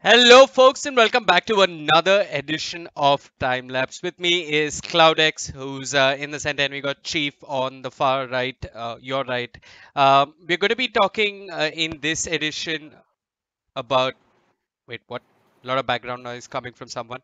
Hello, folks, and welcome back to another edition of Time Lapse. With me is ClouDx, who's in the center, and we got Chief on the far right, your right. We're going to be talking in this edition about. Wait, what? A lot of background noise coming from someone.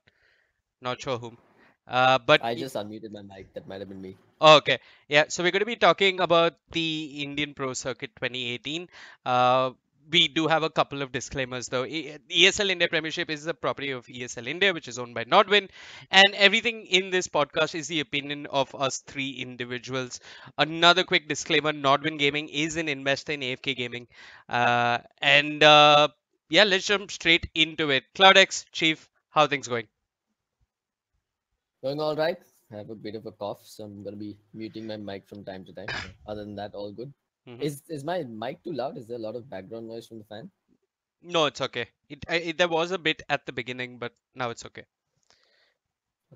Not sure whom. But I just unmuted my mic. That might have been me. Okay, yeah. So we're going to be talking about the Indian Pro Circuit 2018. Uh, we do have a couple of disclaimers though. ESL India Premiership is the property of ESL India, which is owned by Nodwin, and everything in this podcast is the opinion of us three individuals. Another quick disclaimer: Nodwin Gaming is an investor in AFK Gaming, and yeah, let's jump straight into it. CloudX, Chief, how are things going? Going all right. I have a bit of a cough, so I'm gonna be muting my mic from time to time. But other than that, all good. Hmm. Is my mic too loud? Is there a lot of background noise from the fan? No, it's okay. There was a bit at the beginning, but now it's okay.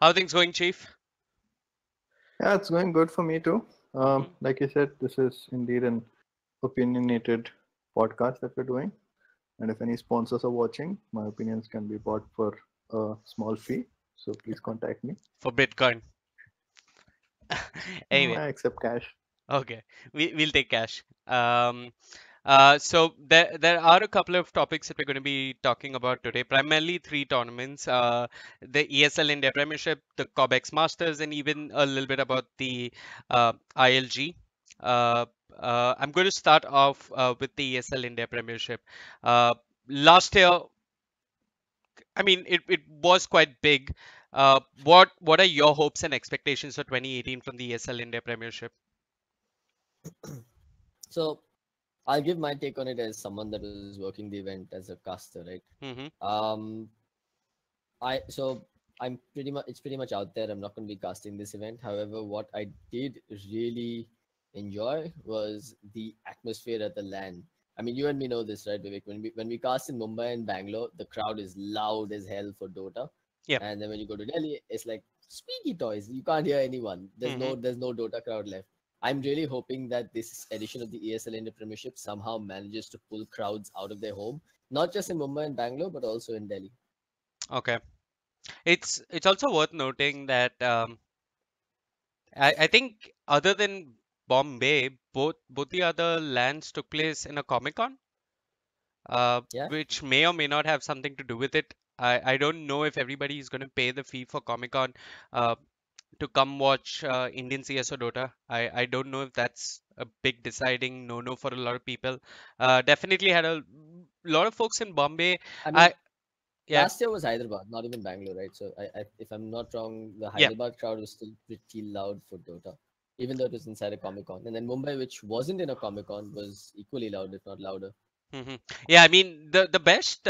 How Okay. are things going, Chief? Yeah, it's going good for me too. Hmm. Like you said, this is indeed an opinionated podcast that we're doing. And if any sponsors are watching, my opinions can be bought for a small fee. So please contact me. For Bitcoin. No, Anyway, I accept cash. okay, we'll take cash. So there are a couple of topics that we're going to be talking about today. Primarily three tournaments: the ESL India Premiership, the COBEX Masters, and even a little bit about the ILG. Uh, I'm going to start off with the ESL India Premiership. Uh, Last year, I mean, it was quite big. What are your hopes and expectations for 2018 from the ESL India Premiership? So I'll give my take on it as someone that was working the event as a caster, right? Hmm. Um, so I'm pretty much it's pretty much out there. I'm not going to be casting this event. However, what I did really enjoy was the atmosphere at the LAN. I mean, you and me know this, right, Vivek? When we cast in Mumbai and Bangalore, the crowd is loud as hell for Dota, Yeah. and then when you go to Delhi, it's like squeaky toys. You can't hear anyone. There's Hmm. no there's no Dota crowd left. I'm really hoping that this edition of the ESL India Premiership somehow manages to pull crowds out of their home, not just in Mumbai and Bangalore, but also in Delhi. Okay. It's also worth noting that I think other than Bombay, both the other lands took place in a Comic Con, Yeah. which may or may not have something to do with it. I don't know if everybody is going to pay the fee for Comic Con uh, to come watch Indian CS or Dota. I don't know if that's a big deciding no for a lot of people. Definitely had a lot of folks in Bombay. I mean, I Yeah, last year was Hyderabad, not even Bangalore, right? So if I'm not wrong, the yeah. Hyderabad crowd was still pretty loud for Dota, even though it was inside a Comic Con. And then Mumbai, which wasn't in a Comic Con, was equally loud, if not louder. Hmm. Yeah, I mean the best.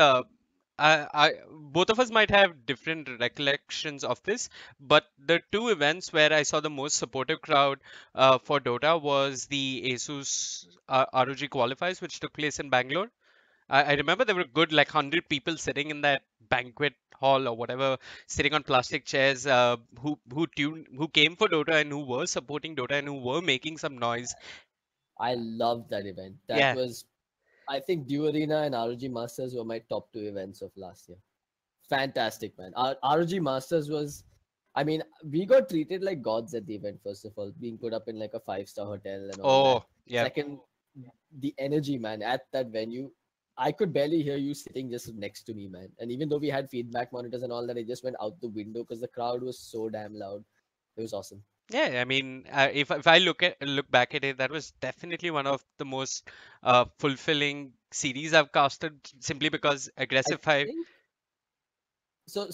Both of us might have different recollections of this, but the two events where I saw the most supportive crowd for Dota was the ASUS ROG qualifiers, which took place in Bangalore. I remember there were good like 100 people sitting in that banquet hall or whatever, sitting on plastic chairs, who came for Dota and who were supporting Dota and who were making some noise. I loved that event. That Yeah. was, I think, Dew Arena and ROG Masters were my top two events of last year. Fantastic, man. Our ROG Masters was, I mean, we got treated like gods at the event, first of all, being put up in like a five-star hotel and all that. Oh, yeah. Second, the energy, man, at that venue. I could barely hear you sitting just next to me, man. And even though we had feedback monitors and all that, it just went out the window because the crowd was so damn loud. It was awesome. Yeah, I mean, if I look back at it, that was definitely one of the most fulfilling series I've casted, simply because I aggressive five. think so.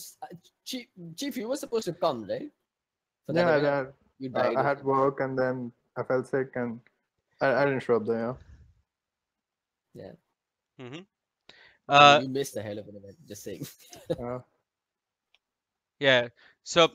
Chief, Chief, you were supposed to come, right, for that Yeah, event? You died I or had something. work and then I felt sick and I didn't show up there. Yeah. Hmm. I mean, Uh, you missed a hell of an event. Just saying. Yeah. yeah. So,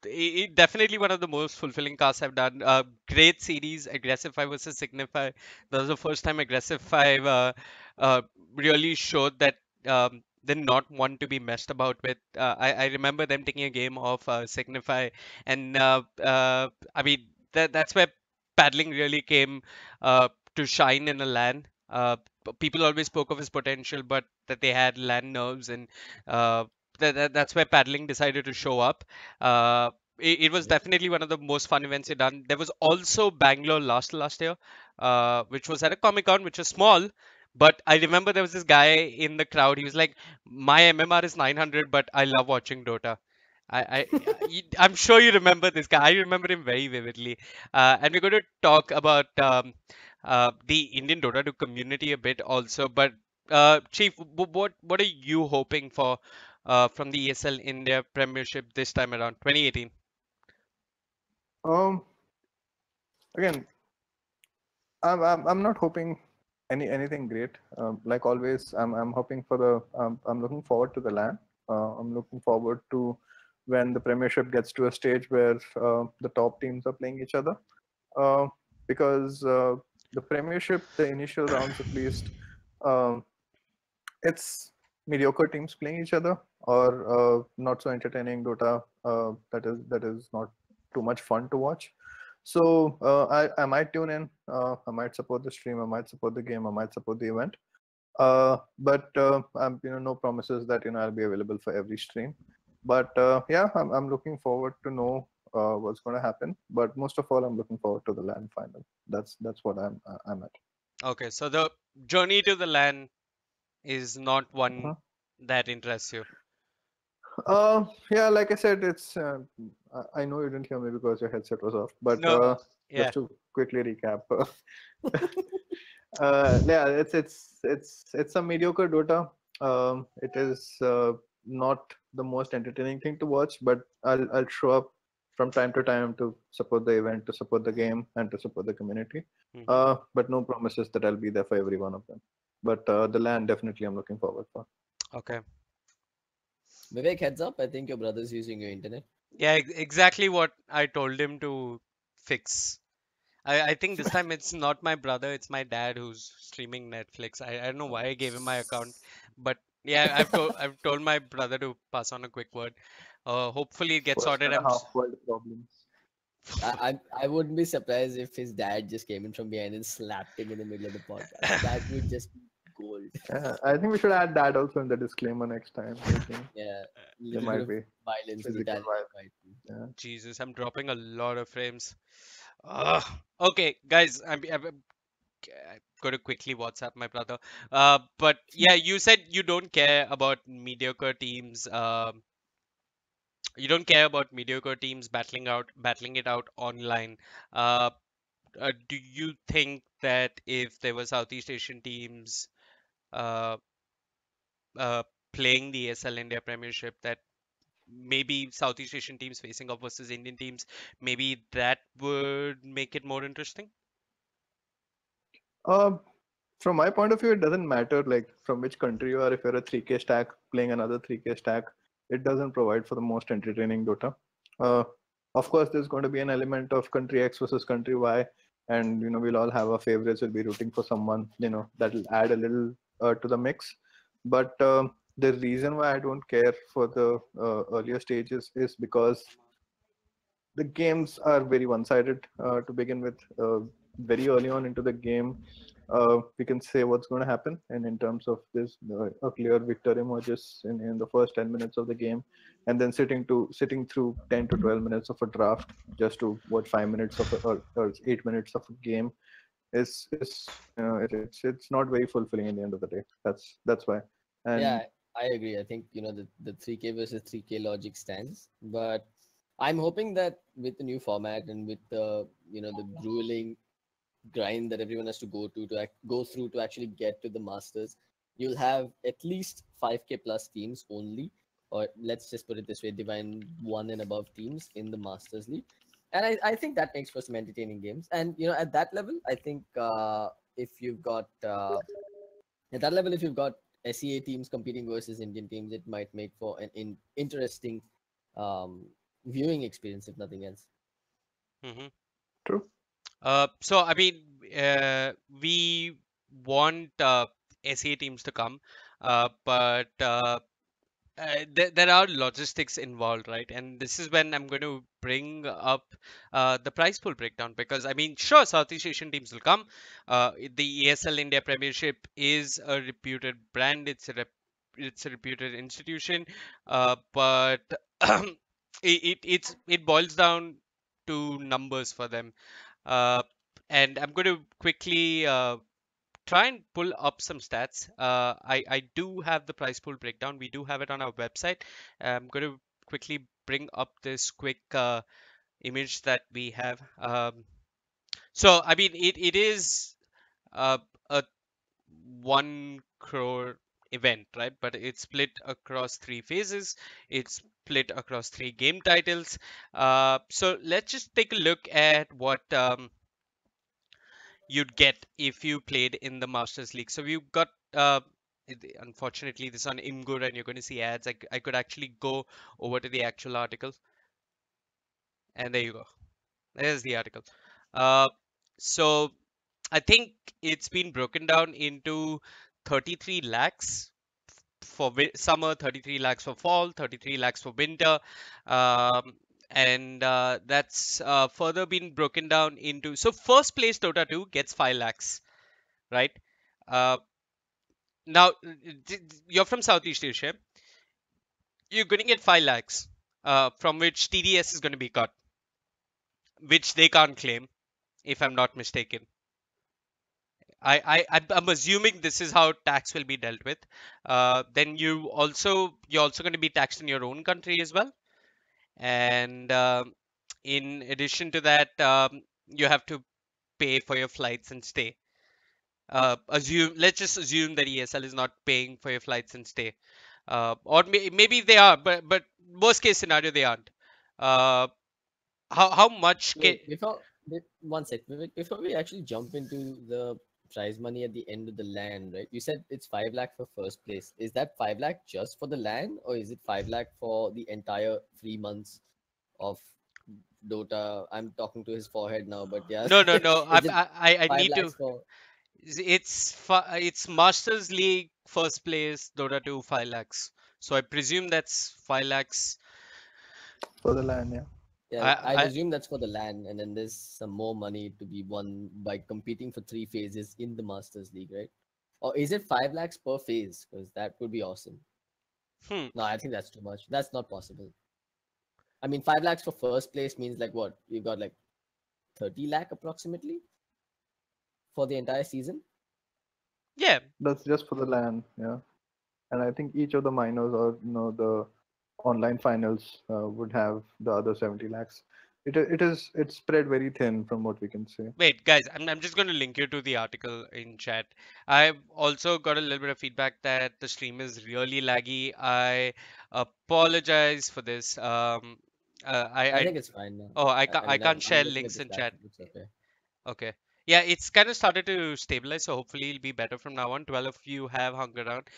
definitely one of the most fulfilling casts I've done. Great series, aggressive five versus signify. That was the first time aggressive five uh, really showed that they're not one to be messed about with. I remember them taking a game of signify, and I mean that's where paddling really came to shine in a LAN. people always spoke of his potential, but that they had land nerves, and uh, that's where paddling decided to show up. Uh, it was Yep. definitely one of the most fun events he done. There was also Bangalore last year, which was at a Comic Con, which was small. But I remember there was this guy in the crowd. He was like, "My MMR is 900, but I love watching Dota." I'm sure you remember this guy. I remember him very vividly. And we're going to talk about the Indian Dota 2 community a bit also. But Chief, what are you hoping for from the ESL India Premiership this time around, 2018? Um, Again, I'm not hoping anything great. Like always, I'm hoping for the. I'm looking forward to the LAN. I'm looking forward to when the Premiership gets to a stage where the top teams are playing each other. Uh, because the Premiership, the initial rounds at least, um, it's mediocre teams playing each other, or not so entertaining Dota. That is not too much fun to watch. So I might tune in. I might support the stream. I might support the game. I might support the event. But I'm no promises that I'll be available for every stream. But yeah, I'm looking forward to know what's going to happen. But most of all, I'm looking forward to the LAN final. That's what I'm at. Okay, so the journey to the LAN is not one Mhm. that interests you. Yeah, like I said, it's. I know you didn't hear me because your headset was off, but No, just yeah. to quickly recap, yeah, it's a mediocre Dota. It is not the most entertaining thing to watch, but I'll show up from time to time to support the event, to support the game, and to support the community. Hmm. But no promises that I'll be there for every one of them. But the LAN definitely I'm looking forward for. Okay. Vivek, heads up. I think your brother's using your internet. Yeah, exactly what I told him to fix. I think this time it's not my brother, it's my dad who's streaming Netflix. I don't know why I gave him my account, but yeah, I've told my brother to pass on a quick word. Hopefully it gets First sorted. and a half world problems. I wouldn't be surprised if his dad just came in from behind and slapped him in the middle of the podcast. That would just be gold. I think we should add that also in the disclaimer next time. I think Yeah, there little bit might of be violence, physical brutality violence. might be. Yeah. Jesus, I'm dropping a lot of frames. Ugh. Okay, guys, I'm going to quickly WhatsApp my brother. But yeah, you said you don't care about mediocre teams. You don't care about mediocre teams battling it out online. Uh, do you think that if there were Southeast Asian teams uh, uh, playing the ASL India Premiership, that maybe Southeast Asian teams facing off versus Indian teams, maybe that would make it more interesting? Um, from my point of view, it doesn't matter like from which country you are. If you're a 3K stack playing another 3K stack, it doesn't provide for the most entertaining Dota. Uh, of course, there's going to be an element of country X versus country Y, and we'll all have our favorites. We'll be rooting for someone that'll add a little to the mix. But the reason why I don't care for the earlier stages is because the games are very one-sided to begin with. Very early on into the game, we can say what's going to happen, and in terms of this, a clear victor emerges in the first 10 minutes of the game, and then sitting through 10 to 12 minutes of a draft just to watch 5 minutes of or 8 minutes of a game it's not very fulfilling in the end of the day. That's why. Yeah, And I agree. I think the 3K versus 3K logic stands, but I'm hoping that with the new format and with the the grueling grind that everyone has to go through to actually get to the masters, you'll have at least 5K plus teams only, or let's just put it this way, divine one and above teams in the masters league. And I think that makes for some entertaining games. And at that level, I think if you've got at that level, if you've got SEA teams competing versus Indian teams, it might make for an interesting um, viewing experience, if nothing else. Hmm. true. So I mean, we want SEA teams to come, but there are logistics involved, right? And this is when I'm going to bring up the prize pool breakdown, because I mean, sure, Southeast Asian teams will come. The ESL India Premiership is a reputed brand. It's a reputed institution, but it boils down to numbers for them. Uh, and I'm going to quickly try and pull up some stats. I do have the price pool breakdown. We do have it on our website. I'm going to quickly bring up this quick image that we have. So, I mean, it is a 1 crore event, right? But it's split across 3 phases. It's split across 3 game titles. So let's just take a look at what you'd get if you played in the Masters League. So we've got, unfortunately, this on Imgur, and you're going to see ads. I could actually go over to the actual article, and there you go. There's the article. Uh, so I think it's been broken down into 33 lakhs for summer, 33 lakhs for fall, 33 lakhs for winter. Um, and that's further been broken down into. So first place Dota 2 gets 5 lakhs, right? Uh, Now, you're from Southeast Asia. You're going to get 5 lakhs, from which TDS is going to be cut, which they can't claim, if I'm not mistaken. I'm assuming this is how tax will be dealt with. Then you're also going to be taxed in your own country as well. And in addition to that, you have to pay for your flights and stay. Let's just assume that ESL is not paying for your flights and stay. Or maybe they are, but worst case scenario they aren't. Uh, how much can? Wait, one sec. Before we actually jump into the prize money at the end of the LAN, right? You said it's 5 lakh for first place. Is that 5 lakh just for the LAN, or is it 5 lakh for the entire 3 months of Dota? I'm talking to his forehead now, but yeah, No, no, no. is it I five need to. lakhs for? It's Masters League first place Dota 2 5 lakhs. So I presume that's 5 lakhs. for the land, yeah. Yeah, I'd I assume that's for the LAN, and then there's some more money to be won by competing for 3 phases in the Masters League, right? Or is it 5 lakhs per phase? Because that would be awesome. hmm. No, I think that's too much. That's not possible. I mean, 5 lakhs for first place means like what? You got like 30 lakh approximately for the entire season. Yeah. That's just for the land, yeah. And I think each of the minors or the online finals would have the other 70 lakhs. It's spread very thin from what we can see. Wait, guys, I'm just going to link you to the article in chat. I've also got a little bit of feedback that the stream is really laggy. I apologize for this. I think it's fine now. Oh, I I mean, can't I'm share looking at links the in stats. chat. It looks okay. Okay. Yeah, it's kind of started to stabilize, so hopefully it'll be better from now on. 12 of you have hung around.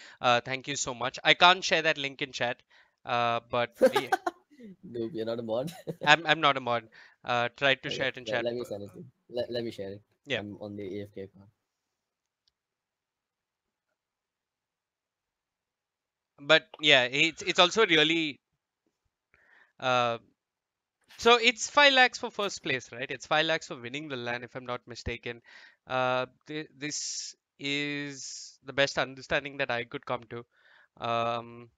Thank you so much. I can't share that link in chat, but yeah, Nope, you're not a mod. I'm not a mod. Tried to share Okay, it in chat, let me but send it to you. Let me share it. yeah. I'm on the AFK account. But yeah, it's also really uh, so it's 5 lakhs for first place, right? It's 5 lakhs for winning the land, if I'm not mistaken. This is the best understanding that I could come to. Um,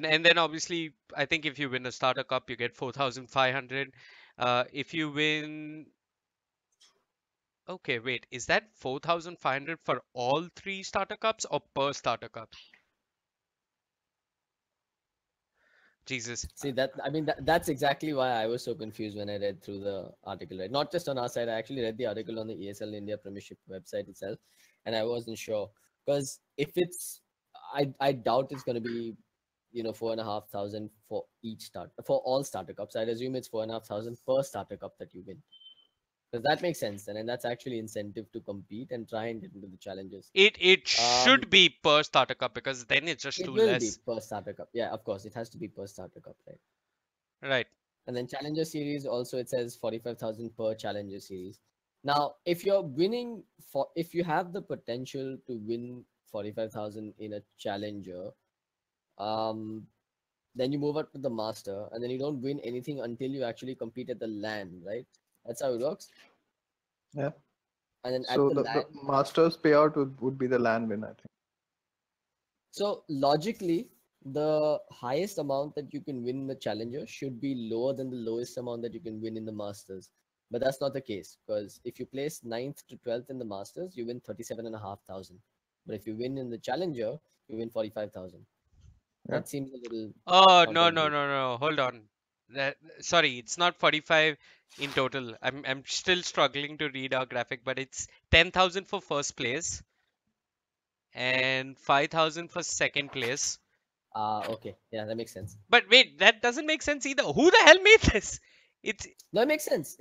and then obviously, I think if you win a starter cup, you get 4,500. If you win, okay, wait, is that 4,500 for all 3 starter cups or per starter cup? Jesus. See that I mean that's exactly why I was so confused when I read through the article, right? Not just on our side, I actually read the article on the ESL India Premiership website itself, and I wasn't sure because if it's, I doubt it's going to be 4,500 for each start for all starter cups. I'd assume it's 4,500 per starter cup that you win. Because that makes sense, and then that's actually incentive to compete and try and get into the challenges. It Um, should be per starter cup because then it's just it too will be less. per starter cup. Yeah, of course, it has to be per starter cup, right? Right. And then Challenger Series also it says 45,000 per Challenger Series. Now, if you're winning if you have the potential to win 45,000 in a Challenger, then you move up to the master, and then you don't win anything until you actually compete at the LAN, right? That's how it works. Yeah. And then at So the the LAN, Masters payout would be the LAN win, I think. so logically, the highest amount that you can win in the challenger should be lower than the lowest amount that you can win in the masters. But that's not the case, because if you place 9th to 12th in the masters, you win 37,500. But if you win in the challenger, you win 45,000. Yeah. That seems a little Oh, no, no, counterintuitive. no, no. Hold on. Sorry, it's not 45 in total. I'm still struggling to read our graphic, but it's 10,000 for first place and 5,000 for second place. Okay. Yeah, that makes sense. But wait, that doesn't make sense either. Who the hell made this? It's No, it makes sense.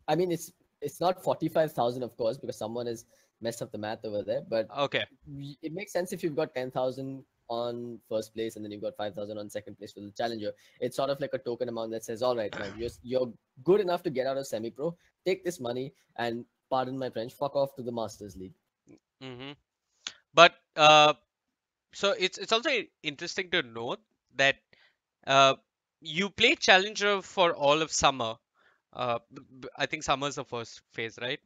I mean, it's not 45,000, of course, because someone has messed up the math over there. But okay. it makes sense if you've got 10,000 on first place and then you've got 5,000 on second place for the challenger. It's sort of like a token amount that says, all right, man, you're good enough to get out of semi-pro. Take this money and, pardon my French, fuck off to the Masters League. hmm But so it's also interesting to note that uh, you play challenger for all of summer. I think summer's the first phase, right?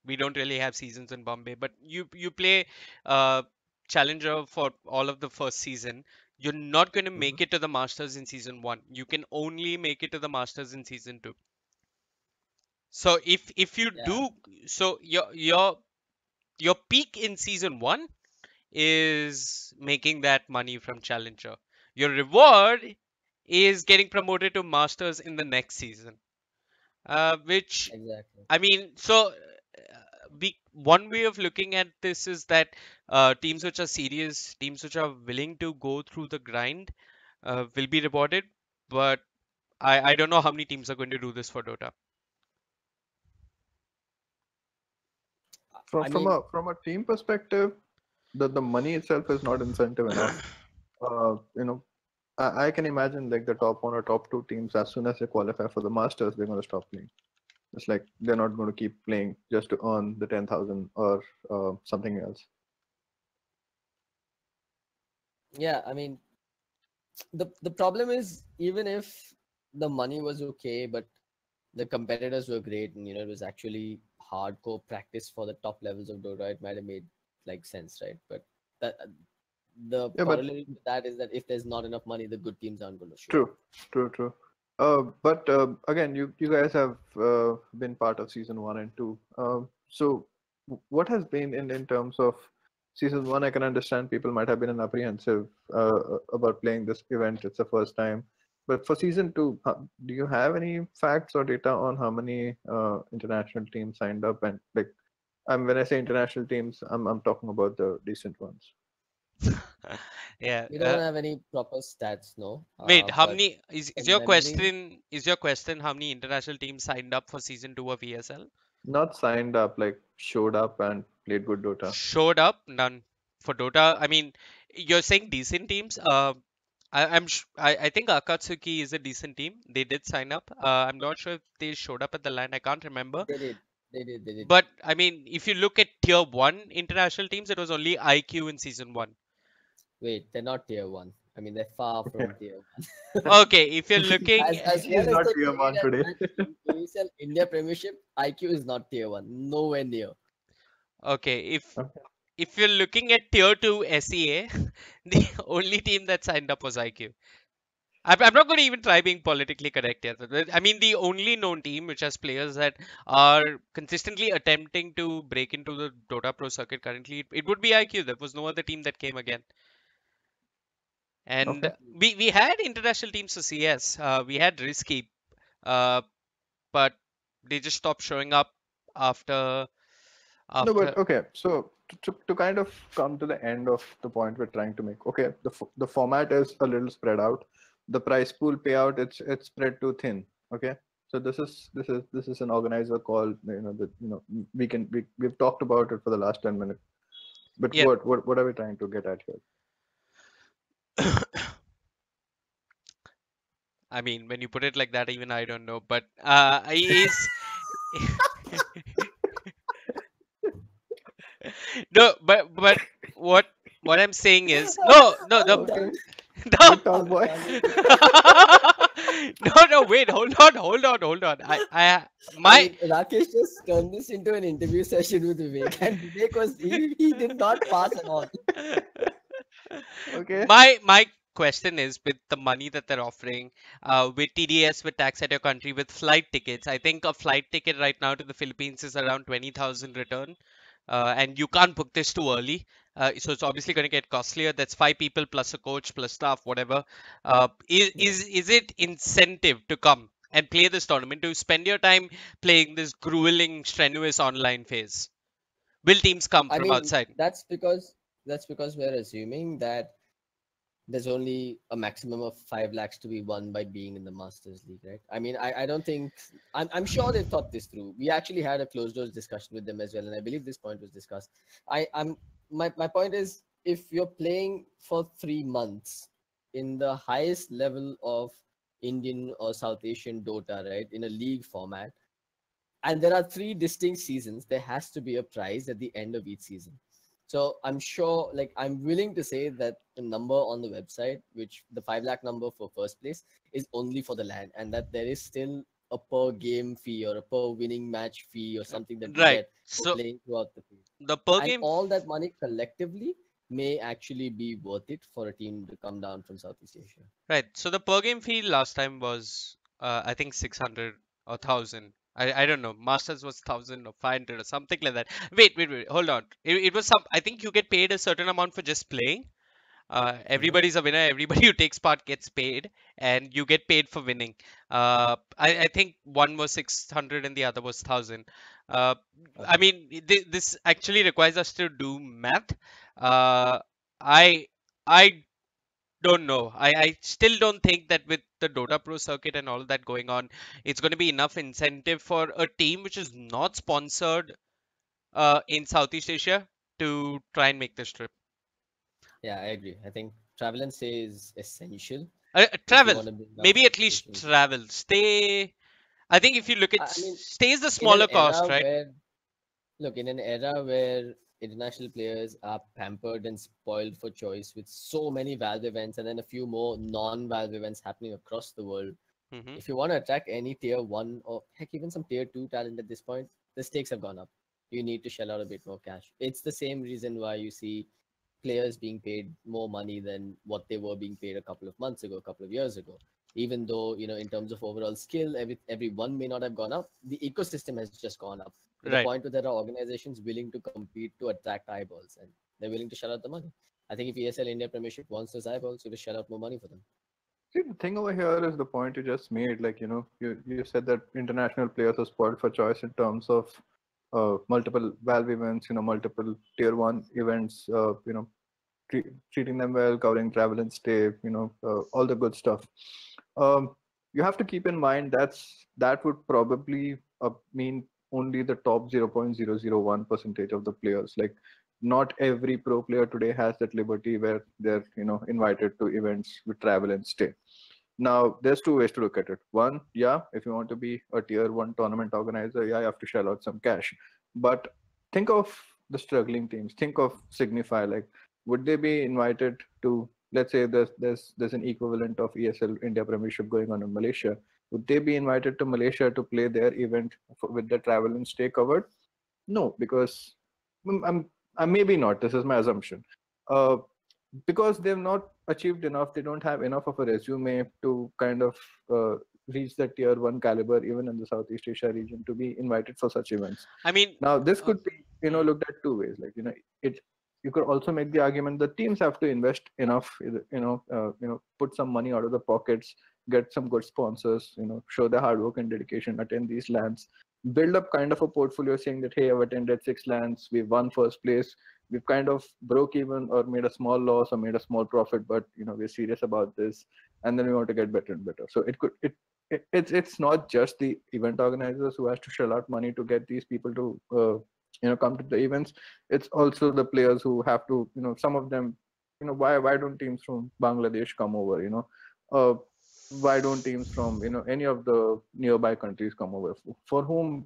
We don't really have seasons in Bombay, but you play uh, challenger for all of the first season. You're not going to Mhm. make it to the Masters in season one. You can only make it to the Masters in season two. So if you Yeah, do, so your peak in season one is making that money from challenger. Your reward is getting promoted to Masters in the next season. Which exactly. I mean, so one way of looking at this is that teams which are serious, teams which are willing to go through the grind, will be rewarded. But I don't know how many teams are going to do this for Dota. From I from mean, a from a team perspective, the money itself is not incentive enough. You know, I can imagine like the top one or top two teams, as soon as they qualify for the Masters, they're going to stop playing. It's like they're not going to keep playing just to earn the 10,000 or something else. yeah, I mean, the problem is, even if the money was okay, but the competitors were great, and it was actually hardcore practice for the top levels of Dota, it might have made like sense, right? But that the Yeah, but corollary to that is that if there's not enough money, the good teams aren't going to show up. true, true, true. But again, you guys have been part of season one and two. So what has been in terms of season one? I can understand people might have been apprehensive about playing this event. It's the first time. But for season two, do you have any facts or data on how many international teams signed up? And like, when I say international teams, I'm talking about the decent ones. Yeah. We don't have any proper stats, no. Wait, how But many is from your memory, question how many international teams signed up for season 2 of ESL? Not signed up, like showed up and played good Dota. Showed up, none. For Dota, I mean, you're saying decent teams. I think Akatsuki is a decent team. They did sign up. I'm not sure if they showed up at the line. I can't remember. they did, they did. But I mean, if you look at tier one international teams, it was only IQ in season one. Wait, they're not tier one. I mean, they're far Okay. from tier one. Okay, if you're looking, As He's well as not they tier one played today. at ESL India Premiership, IQ is not tier one, nowhere near. okay, Okay. if you're looking at tier two SEA, the only team that signed up was IQ. I'm not going to even try being politically correct here. I mean, the only known team which has players that are consistently attempting to break into the Dota Pro circuit currently, it would be IQ. There was no other team that came again. And Okay. we had international teams for CS. We had Risky, uh, but they just stopped showing up after No, but after. okay. So to kind of come to the end of the point we're trying to make. Okay, the format is a little spread out. The prize pool payout, it's spread too thin. Okay. So this is an organizer call. That we've talked about it for the last 10 minutes. But Yeah. what are we trying to get at here? I mean, when you put it like that, even I don't know. But is no, but what I'm saying is no, no. Calm The Okay. down. No. Good talk, boy. No, wait, hold on. I My mean, Rakesh just turned this into an interview session with Vivek, and Vivek he did not pass at all. Okay. my question is, with the money that they're offering, with TDS, with tax at your country, with flight tickets, I think a flight ticket right now to the Philippines is around 20,000 return, and you can't book this too early. So it's obviously going to get costlier. That's 5 people plus a coach plus staff, whatever. Yeah. Is it incentive to come and play this tournament, to spend your time playing this grueling, strenuous online phase? Will teams come I from mean, outside? that's because we're assuming that there's only a maximum of 5 lakhs to be won by being in the Masters League, right? I mean, I don't think I'm sure they've thought this through. We actually had a closed doors discussion with them as well, and I believe this point was discussed. I'm my point is, if you're playing for 3 months in the highest level of Indian or South Asian Dota, right, in a league format, and there are 3 distinct seasons, there has to be a prize at the end of each season. So I'm sure, like, I'm willing to say that the number on the website, which the 5 lakh number for first place, is only for the land, and that there is still a per game fee or a per winning match fee or something that you Right. get for So playing throughout the field. the per And game all that money collectively may actually be worth it for a team to come down from Southeast Asia. Right. So the per game fee last time was, I think 600 or 1,000. I don't know. Masters was 1,000 or 500 or something like that. Wait. Hold on. It was some. I think you get paid a certain amount for just playing. Mhm. Everybody's a winner. Everybody who takes part gets paid, and you get paid for winning. I think one was 600 and the other was 1,000. Uh, I Okay. mean, this actually requires us to do math. Uh, I I don't know. I still don't think that with the Dota Pro circuit and all that going on, it's going to be enough incentive for a team which is not sponsored in Southeast Asia to try and make this trip. Yeah, I agree. I think travel and stay is essential if you Travel, want to bring down maybe at Southeast least Asian teams. travel. Stay. I think if you look at I mean, stay is the in an smaller cost, era right? where, look, in an era where international players are pampered and spoiled for choice with so many Valve events and then a few more non-Valve events happening across the world, Hmm. if you want to attract any tier one or heck, even some tier two talent at this point, the stakes have gone up. You need to shell out a bit more cash. It's the same reason why you see players being paid more money than what they were being paid a couple of months ago, a couple of years ago. Even though, in terms of overall skill, everyone may not have gone up, the ecosystem has just gone up to the Right. point where there are organizations willing to compete to attract eyeballs, and they're willing to shell out the money. I think if ESL India Premiership wants those eyeballs, you just shell out more money for them. See, the thing over here is the point you just made. Like, you said that international players are spoiled for choice in terms of multiple Valve events, multiple tier one events, treating them well, covering travel and stay, all the good stuff. You have to keep in mind that would probably mean only the top 0.001 percentage of the players. Like, not every pro player today has that liberty where they're invited to events with travel and stay. Now, there's two ways to look at it. One, yeah, if you want to be a tier one tournament organizer, yeah, you have to shell out some cash. But think of the struggling teams. Think of Signify. Like, would they be invited to? Let's say there's an equivalent of ESL India Premiership going on in Malaysia. Would they be invited to Malaysia to play their event with the travel and stay covered? No, because I'm maybe not. This is my assumption. Uh, because they've not achieved enough. They don't have enough of a resume to kind of uh, reach the tier one caliber, even in the Southeast Asia region, to be invited for such events. I mean, Now, this uh, could be, hmm, looked at two ways. Like, it. You could also make the argument that teams have to invest enough, put some money out of the pockets, get some good sponsors, show their hard work and dedication, attend these lands, build up kind of a portfolio saying that, hey, I've attended 6 lands, we've won first place, we've kind of broke even or made a small loss or made a small profit, but we're serious about this, and then we want to get better and better. So it's not just the event organizers who has to shell out money to get these people to come to the events. It's also the players who have to, some of them, why don't teams from Bangladesh come over, uh, why don't teams from any of the nearby countries come over, for whom,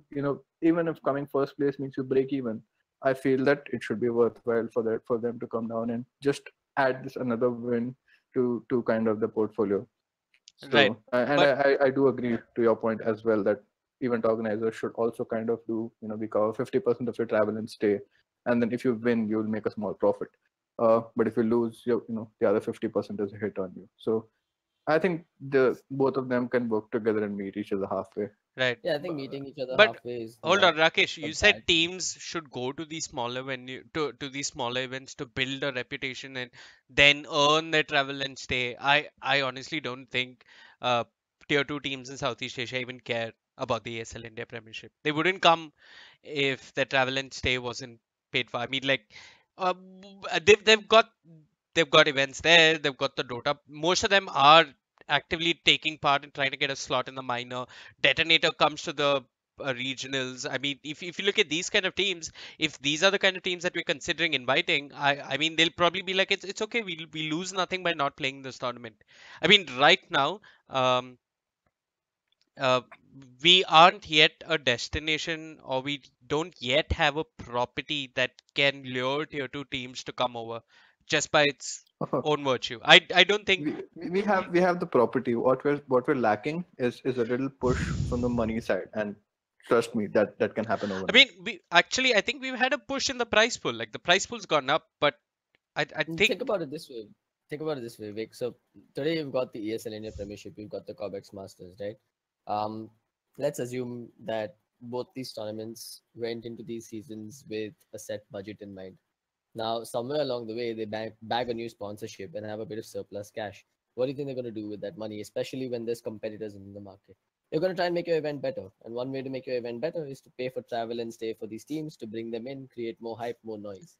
even if coming first place means you break even, I feel that it should be worthwhile for them to come down and just add this another win to to kind of the portfolio. Right. So and But I do agree to your point as well that event organizers should also kind of do, we cover 50% of your travel and stay, and then if you win, you'll make a small profit. But if you lose, the other 50% is a hit on you. So I think the both of them can work together and meet each other halfway. right. Yeah, I think meeting each other But halfway is hold not on, Rakesh. a You said bad thing. teams should go to these smaller venue to these smaller events to build a reputation and then earn their travel and stay. I honestly don't think uh tier two teams in Southeast Asia even care about the ASL India Premiership. They wouldn't come if their travel and stay wasn't paid for. I mean, like, they've got events there. They've got the Dota. Most of them are actively taking part in trying to get a slot in the minor. Detonator comes to the regionals. I mean, if you look at these kind of teams, if these are the kind of teams that we're considering inviting, I mean they'll probably be like it's okay. We lose nothing by not playing this tournament. I mean, right now, um, uh, we aren't yet a destination, or we don't yet have a property that can lure tier two teams to come over just by its own virtue. I don't think. We have the property. What we're lacking is a little push from the money side, and trust me, that can happen I overnight. mean, I think we've had a push in the price pool. Like the price pool's gone up, but I Think think about it this way. Think about it this way, Vic. So today you've got the ESL India Premiership, you've got the ClouDx Masters, right? Um, let's assume that both these tournaments went into these seasons with a set budget in mind. Now, somewhere along the way, they bag a new sponsorship and have a bit of surplus cash. What do you think they're going to do with that money, especially when there's competitors in the market? They're going to try and make your event better. And one way to make your event better is to pay for travel and stay for these teams to bring them in, create more hype, more noise.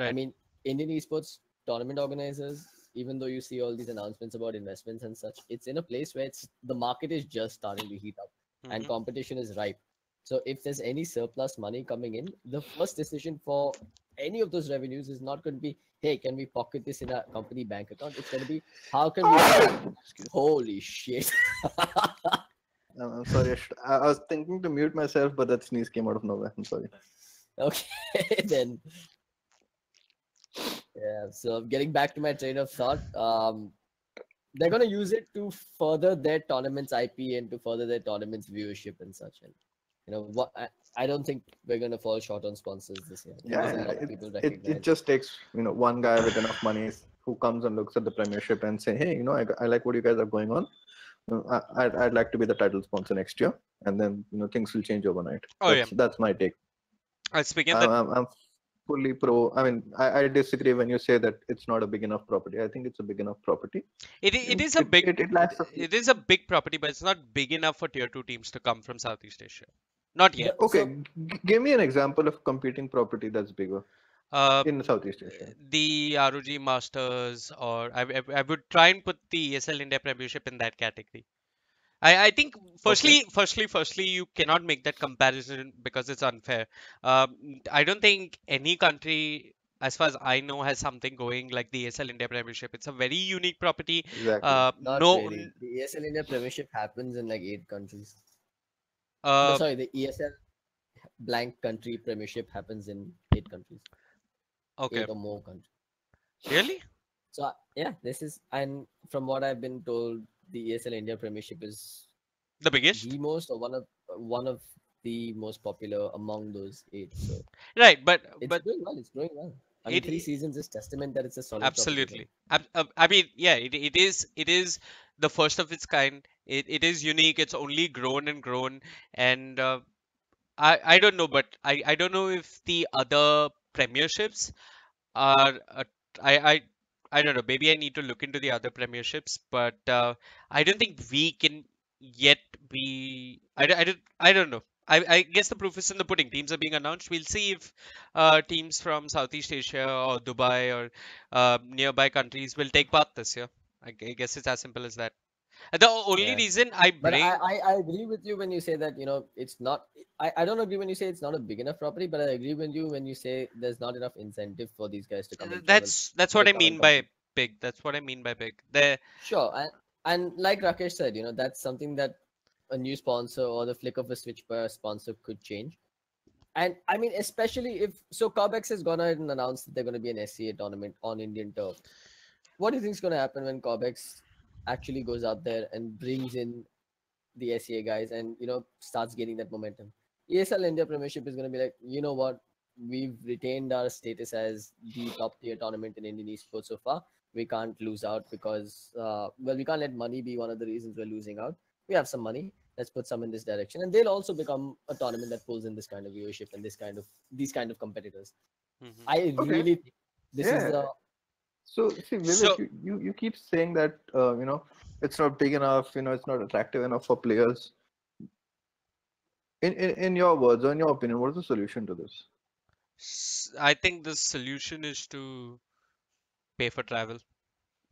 I right. mean, Indian esports tournament organizers, even though you see all these announcements about investments and such, it's in a place where it's the market is just starting to heat up and Hmm. competition is ripe. So if there's any surplus money coming in, the first decision for any of those revenues is not going to be, hey, can we pocket this in a company bank account? It's going to be, how can we? Excuse me. Holy shit! I'm sorry. I was thinking to mute myself, but that sneeze came out of nowhere. I'm sorry. Okay, then. Yeah. So getting back to my train of thought, they're gonna use it to further their tournament's IP and to further their tournament's viewership and such. And what I don't think we're gonna fall short on sponsors this year. I think there's a Yeah, lot of people it recognize. just takes one guy with enough money who comes and looks at the Premiership and say, hey, I like what you guys are going on. I'd like to be the title sponsor next year, and then things will change overnight. Oh yeah. That's my take. Speaking of I'm, that, I'm, I'm fully pro. I mean, I disagree when you say that it's not a big enough property. I think it's a big enough property. it is a It big it, it lacks a few. it is a big property, but it's not big enough for tier two teams to come from Southeast Asia. Not yet. Okay, So give me an example of competing property that's bigger Uh, in Southeast Asia. the ROG Masters, or I would try and put the ESL India Premiership in that category. I think Okay, firstly you cannot make that comparison because it's unfair. I don't think any country, as far as I know, has something going like the ESL India Premiership. It's a very unique property. exactly. not No, really. The ESL India Premiership happens in like 8 countries. No, uh, sorry, the ESL blank country Premiership happens in 8 countries, okay, 8 or more countries. really? So yeah, this is, and from what I've been told, the ESL India Premiership is The biggest? the most or one of the most popular among those 8. So Right, but it's but doing well. It's doing well. I mean, it 3 seasons is testament that it's a solid property then. absolutely. I mean, yeah, it is the first of its kind. It is unique. It's only grown and grown, and I don't know, but I don't know if the other premierships are I don't know. Maybe I need to look into the other premierships, but I don't think we can yet be. I don't know. I guess the proof is in the pudding. Teams are being announced. We'll see if teams from Southeast Asia or Dubai or nearby countries will take part this year. I guess it's as simple as that. The only Yeah. reason I But I, bring I, I agree with you when you say that, it's not. I don't agree when you say it's not a big enough property, but I agree with you when you say there's not enough incentive for these guys to come and travel, that's what I come and mean by compete. big. That's what I mean by big. There. Sure. And like Rakesh said, that's something that a new sponsor or the flick of a switch by a sponsor could change. And I mean, especially if so, ClouDx has gone ahead and announced that they're going to be an SCA tournament on Indian turf. what do you think is going to happen when ClouDx actually goes out there and brings in the SEA guys and starts gaining that momentum? ESL India Premiership is going to be like, you know what? We've retained our status as the top tier tournament in Indian esports so far. We can't lose out because, we can't let money be one of the reasons we're losing out. We have some money. Let's put some in this direction, and they'll also become a tournament that pulls in this kind of viewership and these kind of competitors. Mhm. I Okay. really think this is Yeah. the So see, So Vivek, you keep saying that it's not big enough, it's not attractive enough for players. In your words or in your opinion, what is the solution to this? I think the solution is to pay for travel.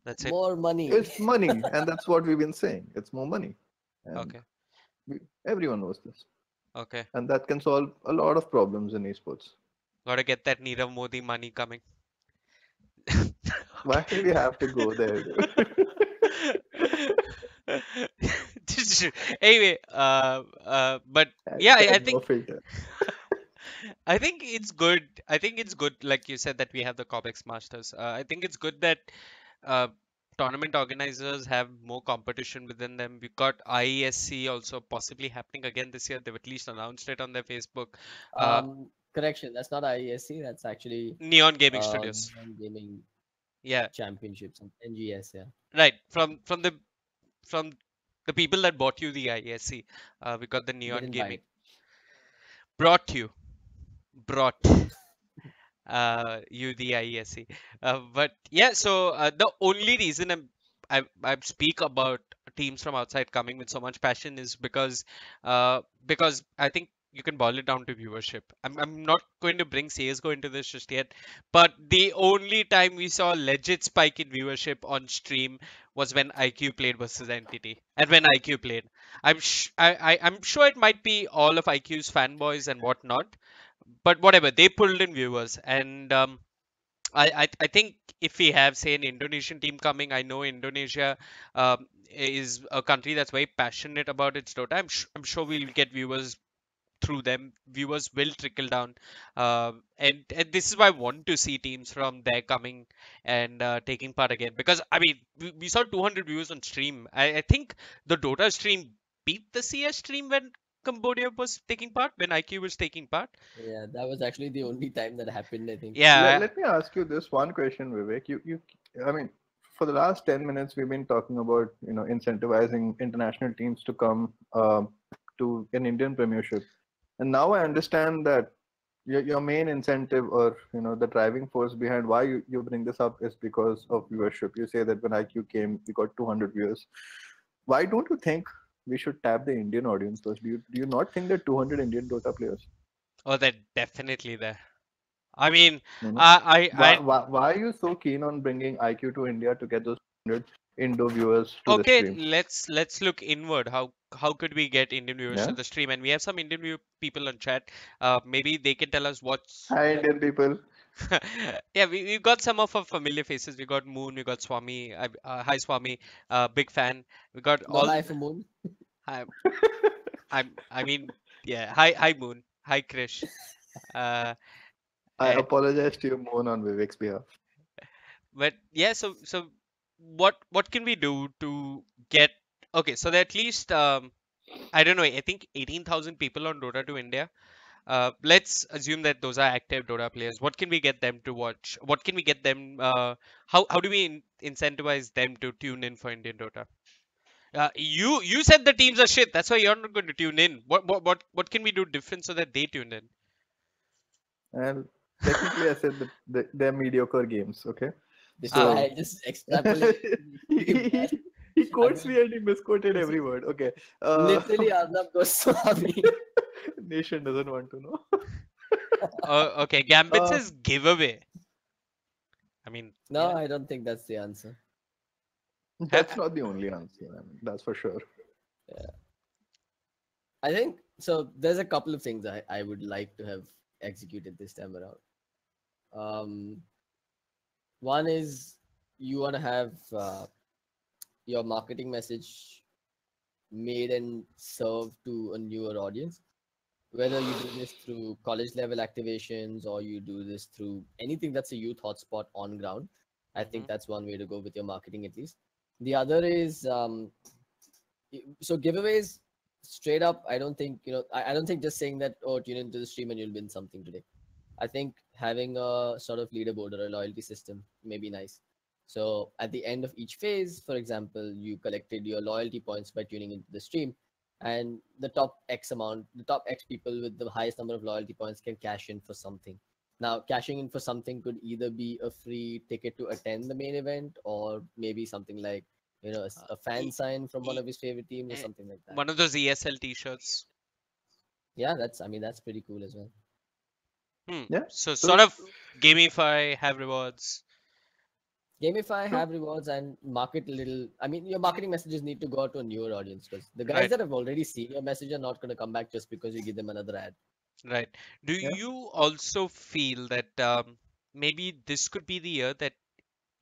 That's it. more money. It's money, and that's what we've been saying. It's more money, and Okay. everyone knows this, Okay. and that can solve a lot of problems in esports. Gotta get that Nirav Modi money coming. Why do we have to go there, dude? Anyway, but yeah, I Hashtag no think filter. I think it's good. I think it's good, like you said, that we have the Comex Masters. I think it's good that uh, tournament organizers have more competition within them. We've got IESC also possibly happening again this year. They've at least announced it on their Facebook. Uh, Correction, that's not IESC. That's actually Neon Gaming Studios. Neon Gaming Yeah, Championships, NGS. Yeah, right. From the people that bought you the IESC, we got the they Neon didn't buy Gaming it. brought you brought. UDIESC. But yeah, so the only reason I speak about teams from outside coming with so much passion is because I think you can boil it down to viewership. I'm not going to bring CS:GO into this just yet, but the only time we saw legit spike in viewership on stream was when IQ played versus Entity, and when IQ played. I'm sure it might be all of IQ's fanboys and whatnot, but whatever, they pulled in viewers. And I think if we have, say, an Indonesian team coming, I know Indonesia is a country that's very passionate about its Dota. I'm sure we'll get viewers through them. Viewers will trickle down, and this is why I want to see teams from there coming and taking part again, because I mean we saw 200 views on stream. I think the Dota stream beat the CS stream when Cambodia was taking part, when IQ was taking part. yeah. That was actually the only time that happened. I think. Yeah. Let me ask you this one question, Vivek. I mean, for the last 10 minutes, we've been talking about incentivizing international teams to come to an Indian Premiership, and now I understand that your main incentive, or the driving force behind why you bring this up, is because of viewership. You say that when IQ came, we got 200 viewers. Why don't you think we should tap the Indian audience first? Do you not think that 200 Indian Dota players? Oh, they're definitely there. I mean, You know, I why are you so keen on bringing IQ to India to get those 100 Indo viewers to the okay. stream? Let's look inward. How could we get Indian viewers to Yeah. the stream? And we have some Indian people on chat. Maybe they can tell us what's Hi, what. Indian people. Yeah, we've got some of our familiar faces. We got Moon, we got Swami. Hi Swami, big fan. We got No all. high for Moon. I, I mean, yeah. Hi Moon. Hi Krish. Uh, I and apologize to you, Moon, on Vivek's behalf. but yeah, so what can we do to get? Okay, so there are at least I don't know. I think 18,000 people on Dota to India. Let's assume that those are active Dota players. What can we get them to watch? What can we get them? How do we incentivize them to tune in for Indian Dota? You said the teams are shit. That's why you're not going to tune in. What can we do different so that they tune in? And technically, I said that they're mediocre games. Okay. This Ah, guy So just extrapolated. he, he quotes Again, me and he misquoted this is every word. Okay. literally Arnab Goswami. Nation doesn't want to know. okay. Gambit Uh, says giveaway. I mean, No, yeah. I don't think that's the answer. that's not the only answer. I mean, that's for sure. I think so. There's a couple of things I would like to have executed this time around. One is you want to have your marketing message made and served to a newer audience. Whether you do this through college level activations or you do this through anything that's a youth hotspot on ground, I Hmm. think that's one way to go with your marketing at least. The other is so giveaways straight up. I don't think I don't think just saying that, oh, tune into the stream and you'll win something today. I think having a sort of leaderboard or a loyalty system may be nice. So at the end of each phase, for example, you collected your loyalty points by tuning into the stream, and the top X people with the highest number of loyalty points can cash in for something. Now, cashing in for something could either be a free ticket to attend the main event, or maybe something like Uh, a fan e- sign from one e- of his favorite teams or eh, something like that. One of those ESL t-shirts. Yeah, that's pretty cool as well. Yeah. So sort So of gamify, have rewards. Gamify, true. have rewards, and market a little. I mean, your marketing messages need to go out to a newer audience, because the guys Right, that have already seen your message are not going to come back just because you give them another ad. right. Do Yeah. you also feel that maybe this could be the year that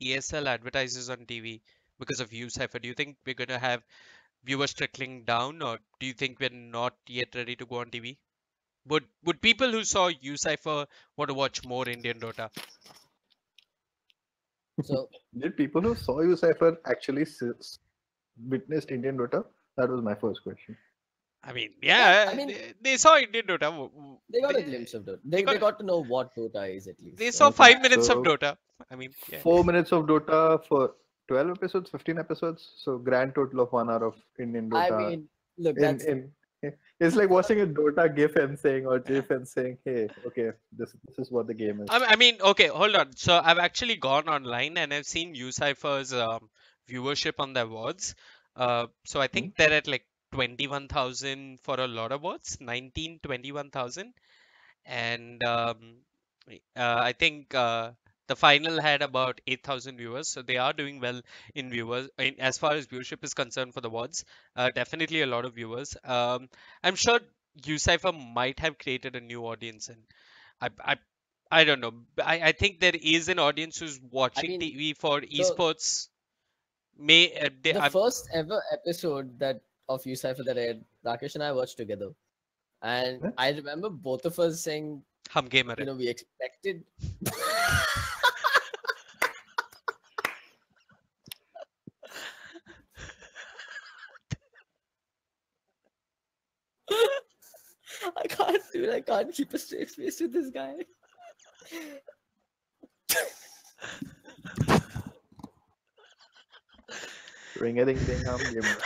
ESL advertises on TV because of you, Cypher? Do you think we're going to have viewers trickling down, or do you think we're not yet ready to go on TV? Would people who saw you, Cypher, want to watch more Indian Dota? So, Did people who saw you Cypher actually witnessed Indian Dota? That was my first question. I mean, yeah, I yeah, mean, they saw Indian Dota. they got a glimpse of Dota. They They got got to know what Dota is at they least. So, saw Okay. 5 minutes of So Dota. I mean, yeah, 4 minutes of Dota for 12 episodes, 15 episodes. So grand total of 1 hour of Indian I Dota. mean, look, In it's like watching a Dota GIF and saying or yeah. GIF and saying, "Hey, okay, this is what the game is." I mean, okay, hold on. So I've actually gone online and I've seen UCipher's viewership on the awards. So I Hmm? think they're at like 21,000 for a lot of awards, 19, 21,000. And I think the final had about 8,000 viewers, so they are doing well in viewers as far as viewership is concerned for the VODs. Definitely a lot of viewers. I'm sure UCipher might have created a new audience, and I I, I don't know. I think there is an audience who's I watching mean, TV for so esports. May they, the first ever episode that of You Cypher that Rakesh and I watched together, and Yeah. I remember both of us saying, hum gamer we expected. I can't, dude. I can't keep a straight face with this guy. Ring a ding ding gamer.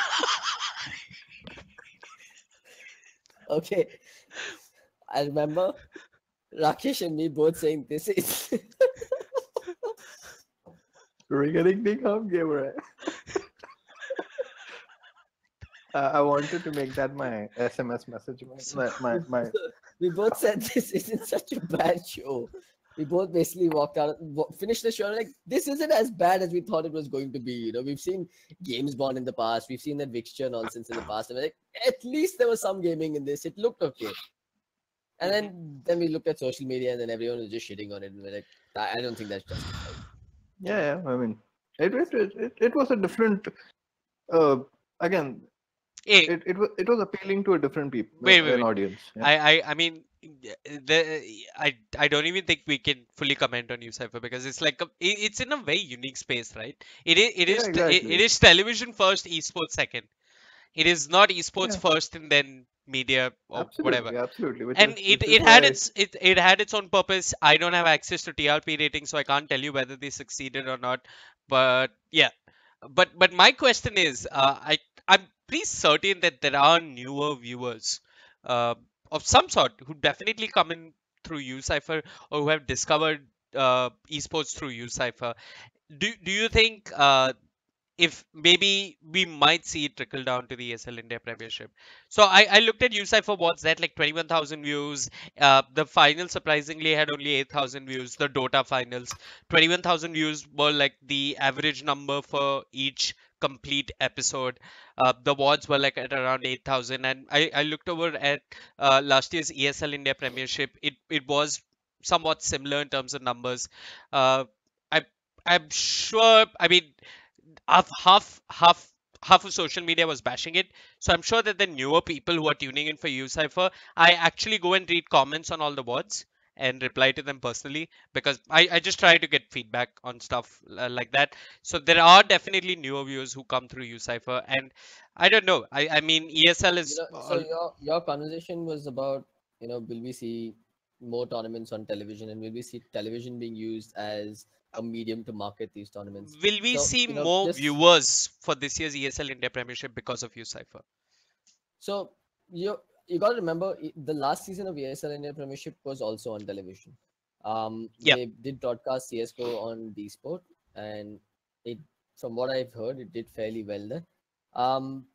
Okay, I remember Rakesh and me both saying this is. Ring a ding ding gamer. I wanted to make that my SMS message. We both said this isn't such a bad show. We both basically walked out, finished the show, and like, this isn't as bad as we thought it was going to be. We've seen games born in the past, we've seen that Vixture nonsense in the past, and we're like, at least there was some gaming in this. It looked okay. And then we looked at social media, and then everyone was just shitting on it, and we're like, I don't think that's justified. Yeah, I mean, it was a different. Again, Hey, it was appealing to a different people, wait, an wait. audience. Yeah, I mean, I don't even think we can fully comment on Cypher because it's like it's in a very unique space, right? yeah, It exactly. is television first, esports second. It is not esports Yeah, first and then media or whatever. absolutely, absolutely. And Which is why. it had its own purpose. I don't have access to TRP rating, so I can't tell you whether they succeeded or not. But yeah, but my question is, I'm pretty certain that there are newer viewers uh, of some sort who definitely come in through UCipher or who have discovered esports through UCipher. Do you think if maybe we might see it trickle down to the ESL India Premiership? So I looked at UCipher what's that, like 21,000 views. The final surprisingly had only 8,000 views. The Dota finals, 21,000 views were like the average number for each complete episode. The WODs were like at around 8,000. And I looked over at last year's ESL India Premiership. It was somewhat similar in terms of numbers. Uh, I I'm sure. I mean, half of social media was bashing it. So I'm sure that the newer people who are tuning in for UCipher, I actually go and read comments on all the boards, and reply to them personally, because I just try to get feedback on stuff like that. So there are definitely newer viewers who come through UCipher, and I don't know. I mean, ESL You is know, so your conversation was about, will we see more tournaments on television, and will we see television being used as a medium to market these tournaments? will we So, see more just viewers for this year's ESL India Premiership because of UCipher? so you got to remember the last season of ESL India Premiership was also on television. Yep. They did broadcast CS:GO on D Sport, and it, from what I've heard, it did fairly well there. Um,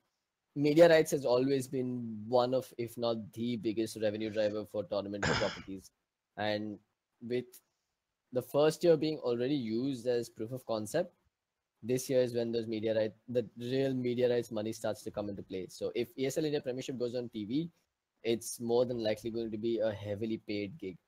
Media rights has always been one of, if not the biggest revenue driver for tournament properties. And with the first year being already used as proof of concept, this year is when the real media rights money starts to come into play. So if ESL India Premiership goes on TV, it's more than likely going to be a heavily paid gig.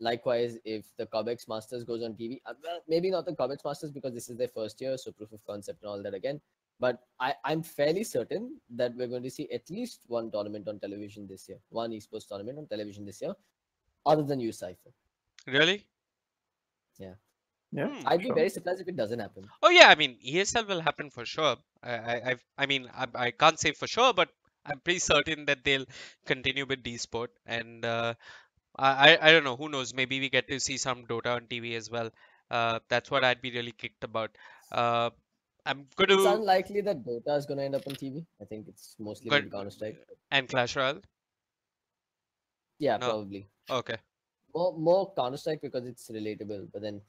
Likewise, if the ClouDx Masters goes on TV, well, maybe not the ClouDx Masters because this is their first year, so proof of concept and all that again. But I'm fairly certain that we're going to see at least one tournament on television this year, one esports tournament on television this year, other than UCipher. Really? Yeah. Yeah, I'd be sure. very surprised if it doesn't happen. Oh yeah, I mean ESL will happen for sure. I mean I can't say for sure, but I'm pretty certain that they'll continue with D Sport, and I don't know, who knows, maybe we get to see some Dota on TV as well. That's what I'd be really kicked about. Uh, I'm going It's to unlikely that Dota is going to end up on TV. I think it's mostly going to good be Counter Strike. and Clash Royale. Yeah, No, probably. okay. More Counter Strike because it's relatable. But then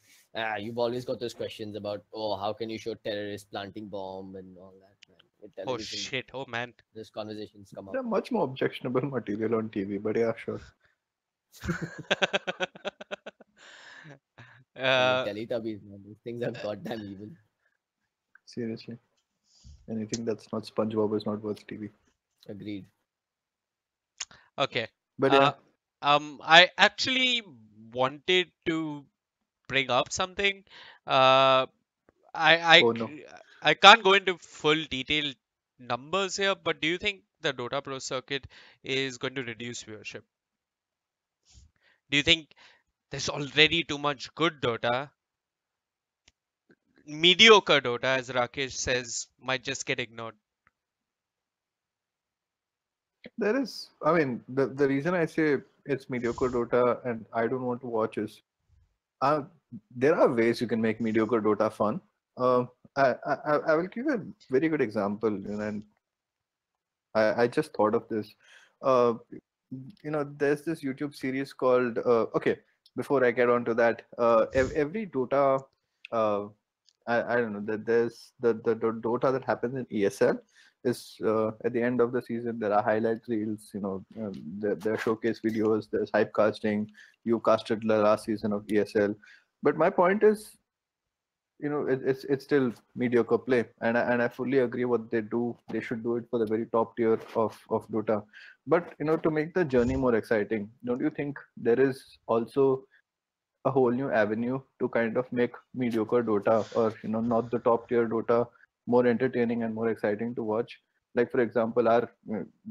you've always got those questions about, oh, how can you show terrorists planting bomb and all that, man. With Oh television, shit. Oh man. those conversations come up. There are much more objectionable material on TV, but yeah, sure. I mean, uh, Teletubbies, man, these things are goddamn evil. Seriously, anything that's not SpongeBob is not worth TV. Agreed. okay. But Uh, yeah, I actually wanted to bring up something. Uh, I I oh no, c- I can't go into full detailed numbers here, but do you think the Dota Pro circuit is going to reduce viewership? Do you think there's already too much good Dota? Mediocre Dota, as Rakesh says, might just get ignored. there is. I mean, the reason I say it's mediocre Dota and I don't want to watch is, uh, there are ways you can make mediocre Dota fun. Uh, I will give a very good example, and I just thought of this. Uh, there's this YouTube series called okay. Before I get on to that, every Dota, uh, I don't know that there's the Dota that happens in ESL is at the end of the season there are highlight reels. There are showcase videos. There's hype casting. You casted the last season of ESL, but my point is, it's still mediocre play, and I fully agree what they do. They should do it for the very top tier of Dota, but to make the journey more exciting, don't you think there is also a whole new avenue to kind of make mediocre Dota, or not the top tier Dota, more entertaining and more exciting to watch? Like for example, our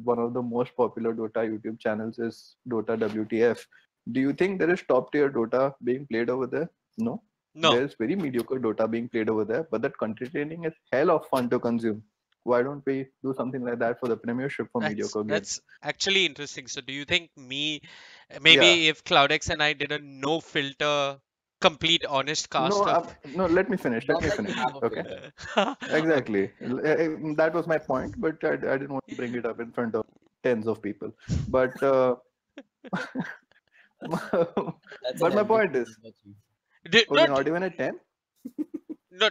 one of the most popular Dota YouTube channels is Dota WTF. Do you think there is top tier Dota being played over there? No. No, There's very mediocre Dota being played over there, but that content training is hell of fun to consume. Why don't we do something like that for the Premiership for mediocre games? that's actually interesting. So do you think Yeah. maybe if CloudX and I did a no filter, complete honest No, cast of no. Let me finish. Let Not me like we finish. have a Okay. filter. okay. Exactly. That was my point, but I didn't want to bring it up in front of tens of people. But That's an but my point ambition is, to achieve. No, okay, not even a 10. no.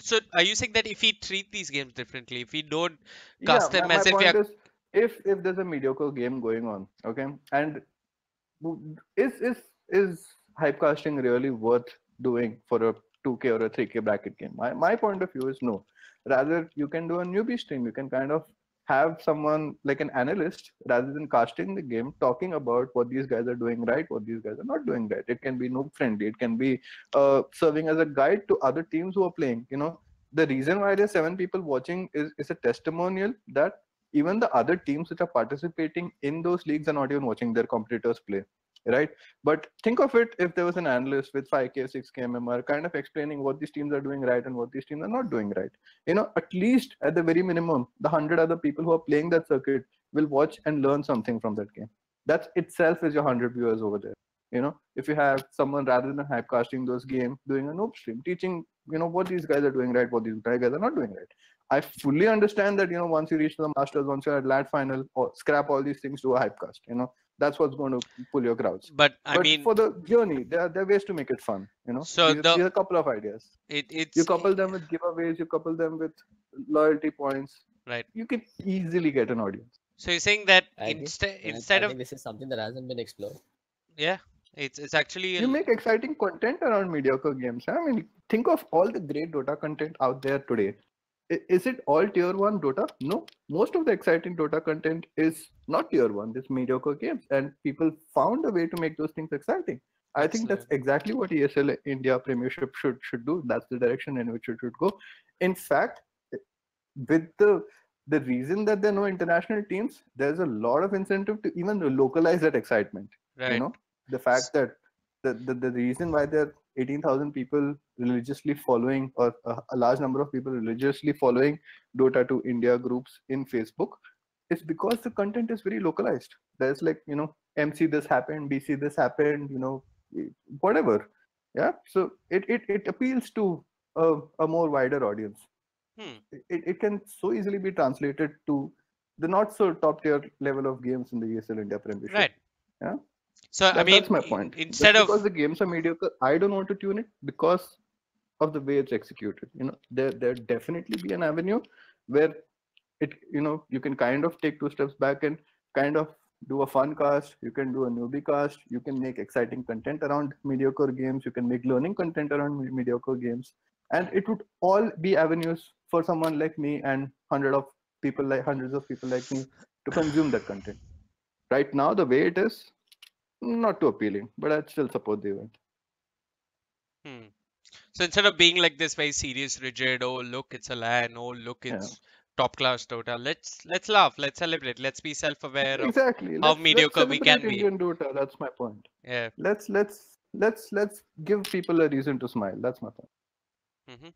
So are you saying that if we treat these games differently, if we don't Yeah, cast them my as if we point are is, if there's a mediocre game going on, okay, and is hypecasting really worth doing for a 2K or a 3K bracket game? My point of view is no. Rather, you can do a newbie stream. You can kind of have someone like an analyst rather than casting the game, talking about what these guys are doing right, what these guys are not doing right. It can be noob friendly. It can be serving as a guide to other teams who are playing. The reason why there's 7 people watching is a testimonial that even the other teams which are participating in those leagues are not even watching their competitors play. right? But think of it, if there was an analyst with 5K, 6K MMR kind of explaining what these teams are doing right and what these teams are not doing right. At least at the very minimum, the 100 other people who are playing that circuit will watch and learn something from that game. That itself is your 100 viewers over there. If you have someone, rather than hypecasting those games, doing a noob stream, teaching, what these guys are doing right, what these guys are not doing right. I fully understand that, once you reach the Masters, once you're at lat final, or scrap all these things to a hypecast. That's what's going to pull your crowds. But I But mean, for the journey, there are ways to make it fun. so These are a couple of ideas. it's You couple them with giveaways, you couple them with loyalty points. right. You can easily get an audience. So you're saying that I agree. instead And instead I of think this is something that hasn't been explored. yeah, it's actually You make exciting content around mediocre games. I mean, think of all the great Dota content out there today. Is it all tier 1 Dota? No. Most of the exciting Dota content is not tier 1, this mediocre games. And people found a way to make those things exciting. I think that's exactly what ESL India Premiership should do. That's the direction in which it should go. In fact, with the reason that there are no international teams, there's a lot of incentive to even localize that excitement. right. The fact that the reason why there are 18,000 people religiously following, or a large number of people religiously following Dota 2 India groups in Facebook, is because the content is very localized. There's like, MC this happened, BC this happened, whatever. Yeah. So it appeals to a more wider audience. Hmm. It can so easily be translated to the not so top tier level of games in the ESL India Premiership. Right. Yeah. So I mean, That's my point. Instead Just of because the games are mediocre, I don't want to tune it because of the way it's executed. There definitely be an avenue where you can kind of take 2 steps back and kind of do a fun cast. You can do a newbie cast. You can make exciting content around mediocre games. You can make learning content around mediocre games, and it would all be avenues for someone like me and hundreds of people like me to consume that content. Right now, the way it is, not too appealing, but I'd still support the event. hmm. So instead of being like this very serious, rigid, oh look, it's a LAN, oh look, Yeah. it's top class Dota. Let's laugh, let's celebrate, let's be self-aware of Exactly. how Let's mediocre we celebrate can be. Indian Dota. That's my point. Yeah. Let's give people a reason to smile. That's my point. Hmm.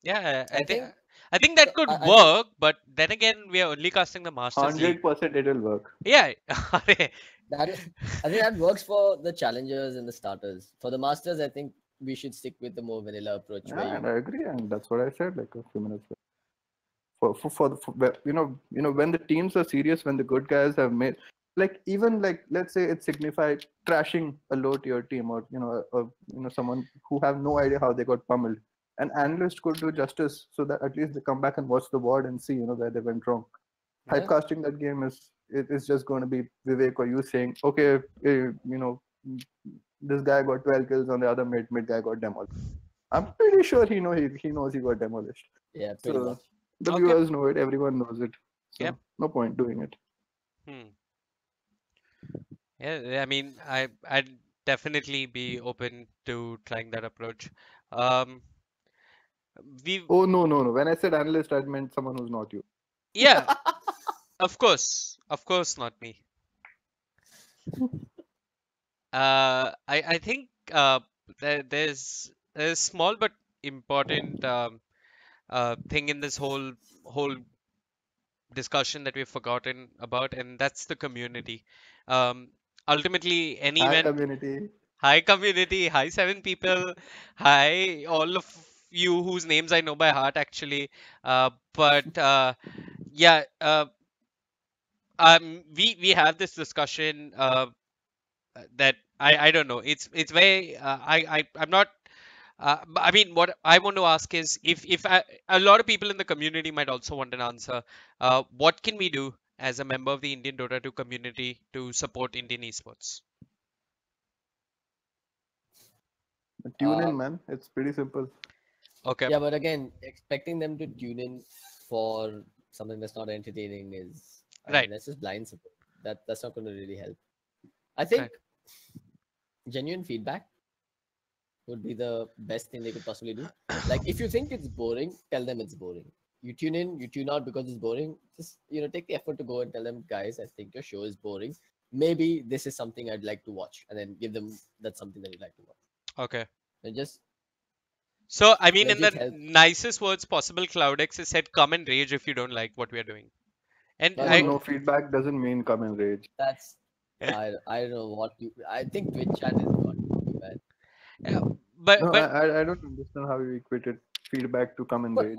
Yeah, I think I think that could I think work, but then again, we are only casting the Masters League. 100% it'll work. Yeah. that is, I think that works for the challengers and the starters. For the masters, I think we should stick with the more vanilla approach. Yeah, and I agree, and that's what I said like a few minutes ago. For when the teams are serious, when the good guys have made, like, even like, let's say it signified trashing a low tier team, or someone who have no idea how they got pummeled. An analyst could do justice, so that at least they come back and watch the board and see where they went wrong. Yeah. Typecasting that game is just going to be Veewake or you saying, okay, this guy got 12 kills on the other mid guy got demolished. I'm pretty sure he knows he got demolished. Yeah, pretty So much. the Okay. viewers know it, everyone knows it. So Yep. no point doing it. Yeah, I mean, I'd definitely be open to trying that approach. We Oh no. When I said analyst, I meant someone who's not you. Yeah, of course not me. I think there's a small but important thing in this whole discussion that we've forgotten about, and that's the community. Ultimately, any Hi event. community. Hi community, hi 7 people, hi all of you whose names I know by heart actually. But yeah, we have this discussion that I don't know. It's very I'm not. I mean, what I want to ask is if a lot of people in the community might also want an answer. What can we do as a member of the Indian Dota 2 community to support Indian esports? Tune in, man. It's pretty simple. Okay. Yeah, but again, expecting them to tune in for something that's not entertaining is Right. that's just blind support. That's not going to really help. I think Right. genuine feedback would be the best thing they could possibly do. Like, if you think it's boring, tell them it's boring. You tune in, you tune out because it's boring. Just take the effort to go and tell them, guys, I think your show is boring. maybe this is something I'd like to watch, and then give them that's something that you'd like to watch. Okay. And just So, I mean, in legit the help. nicest words possible, CloudX has said, come and rage if you don't like what we are doing. And No, No, I, no, no feedback doesn't mean come and rage. that's I don't know what you. I think Twitch chat is got too bad. yeah, No, but I don't understand how you equated feedback to come and But rage.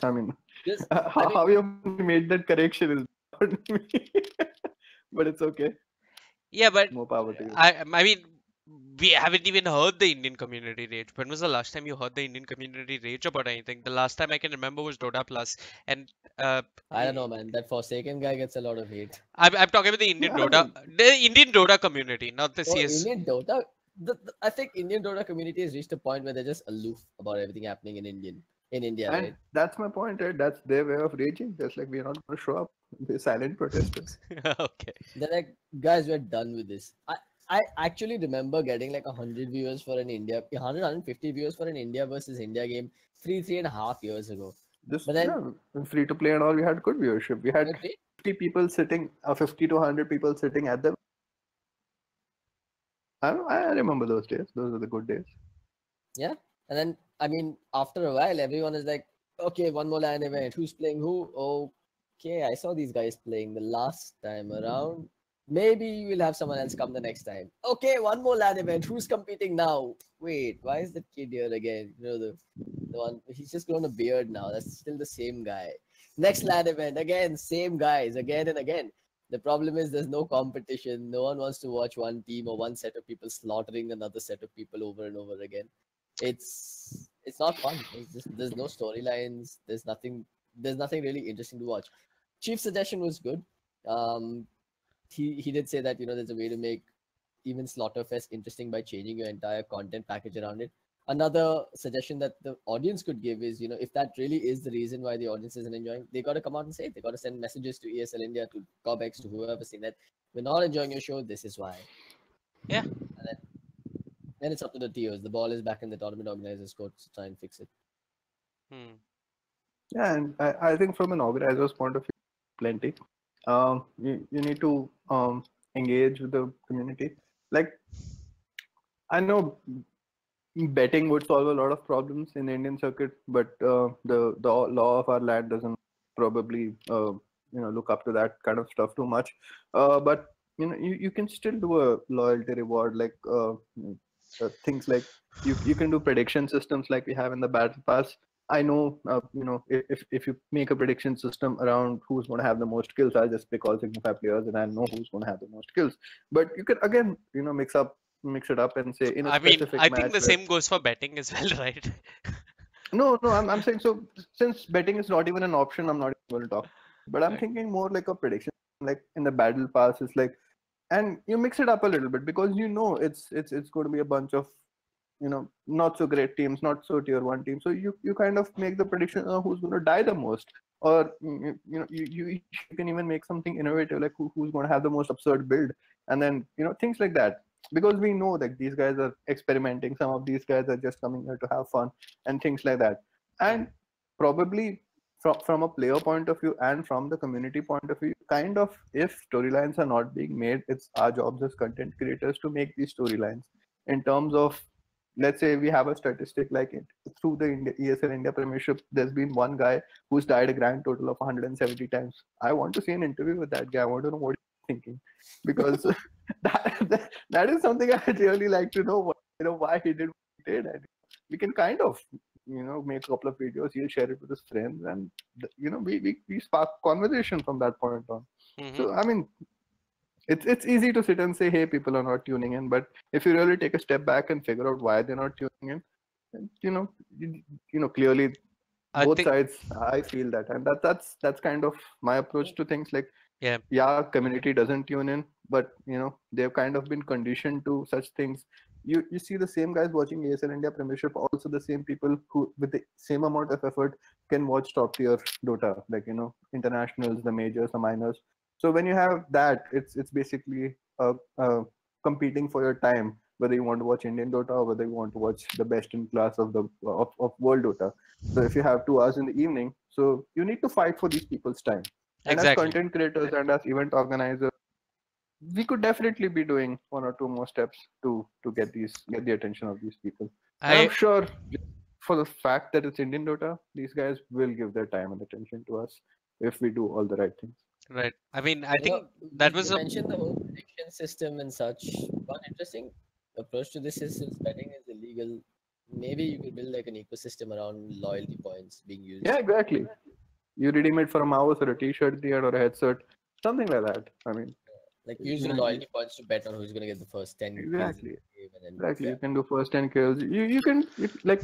I mean, just I how, mean, how you made that correction is beyond me. But it's okay. yeah, but More power to you. I mean, we haven't even heard the Indian community rage. When was the last time you heard the Indian community rage about anything? The last time I can remember was Dota Plus, and uh, I don't know, man. That Forsaken guy gets a lot of hate. I'm talking about I mean, The Indian Dota community, not the Oh, CS. Indian Dota. I think Indian Dota community has reached a point where they're just aloof about everything happening in India, and right? that's my point, right? That's their way of raging. Just like we're not going to show up. We're silent protesters. Okay. They're like, guys, we're done with this. I actually remember getting like 100 viewers for an India, 150 viewers for an India versus India game 3.5 years ago. Just But then, free to play and all. We had good viewership. We had okay, 50 people sitting, 50 to 100 people sitting at the. I remember those days. Those are the good days. yeah. And then, I mean, after a while, everyone is like, okay, one more LAN event. Who's playing who? Okay, I saw these guys playing the last time around. Maybe we'll have someone else come the next time. Okay, one more LAN event. Who's competing now? Wait, why is that kid here again? You know, the one, he's just grown a beard now. That's still the same guy. Next LAN event, again, same guys, again and again. The problem is there's no competition. No one wants to watch one team or one set of people slaughtering another set of people over and over again. It's not fun. It's just there's no storylines. There's nothing really interesting to watch. Chief's suggestion was good. Um, he did say that there's a way to make even Slaughterfest interesting by changing your entire content package around it. Another suggestion that the audience could give is, if that really is the reason why the audience isn't enjoying, they got to come out and say it. They got to send messages to ESL India, to ClouDx, to whoever saying that we're not enjoying your show. This is why. Yeah. And then it's up to the TOs. The ball is back in the tournament organizers' court to try and fix it. Hmm. Yeah, and I think from an organizer's point of view, plenty. You need to engage with the community. Like, I know betting would solve a lot of problems in the Indian circuit, but the law of our land doesn't probably look up to that kind of stuff too much. But you can still do a loyalty reward, like things like you can do prediction systems like we have in the battle pass. I know, if you make a prediction system around who's going to have the most kills, I'll just pick all Signify players and I know who's going to have the most kills. But you can again, mix it up and say in a I mean, specific I think match the where same goes for betting as well, right? no, I'm saying, so since betting is not even an option, I'm not even going to talk. But I'm Right. thinking more like a prediction, like in the battle pass, it's like, and you mix it up a little bit because it's going to be a bunch of not so great teams, not so tier one teams. So you kind of make the prediction of who's going to die the most, or you can even make something innovative like who's going to have the most absurd build, and then things like that. Because we know that these guys are experimenting. Some of these guys are just coming here to have fun and things like that. Hmm. And probably from a player point of view and from the community point of view, kind of, if storylines are not being made, it's our jobs as content creators to make these storylines in terms of, let's say we have a statistic like it through the ESL India Premiership, there's been one guy who's died a grand total of 170 times. I want to see an interview with that guy. I want to know what he's thinking, because that is something I'd really like to know. Why he did what he did, and we can kind of make a couple of videos. He'll share it with his friends, and we spark conversation from that point on. Mm-hmm. So I mean, it's easy to sit and say, hey, people are not tuning in, but if you really take a step back and figure out why they're not tuning in, then, clearly I both think, sides, I feel that, and that's kind of my approach to things. Like, yeah. yeah, community doesn't tune in, but they've kind of been conditioned to such things. You see the same guys watching ASL India Premiership, also the same people who with the same amount of effort can watch top tier Dota, like internationals, the majors, the minors. So when you have that, it's basically competing for your time, whether you want to watch Indian Dota or whether you want to watch the best in class of of world Dota. So if you have 2 hours in the evening, so you need to fight for these people's time. And as Exactly. content creators and as event organizers, we could definitely be doing one or two more steps to get the attention of these people. And I'm I sure for the fact that it's Indian Dota, these guys will give their time and attention to us if we do all the right things. right. I mean, I You know, think that you was a mentioned the whole prediction system and such. One interesting approach to this is, since betting is illegal, maybe you could build like an ecosystem around loyalty points being Yeah, used. exactly. You redeem it for a mouse or a T-shirt at the end or a headset, something like that. I mean, Like use you your know, loyalty points to bet on who's going to get the first 10 kills in exactly, the game, and then exactly. yeah. You can do first 10 kills. You can if like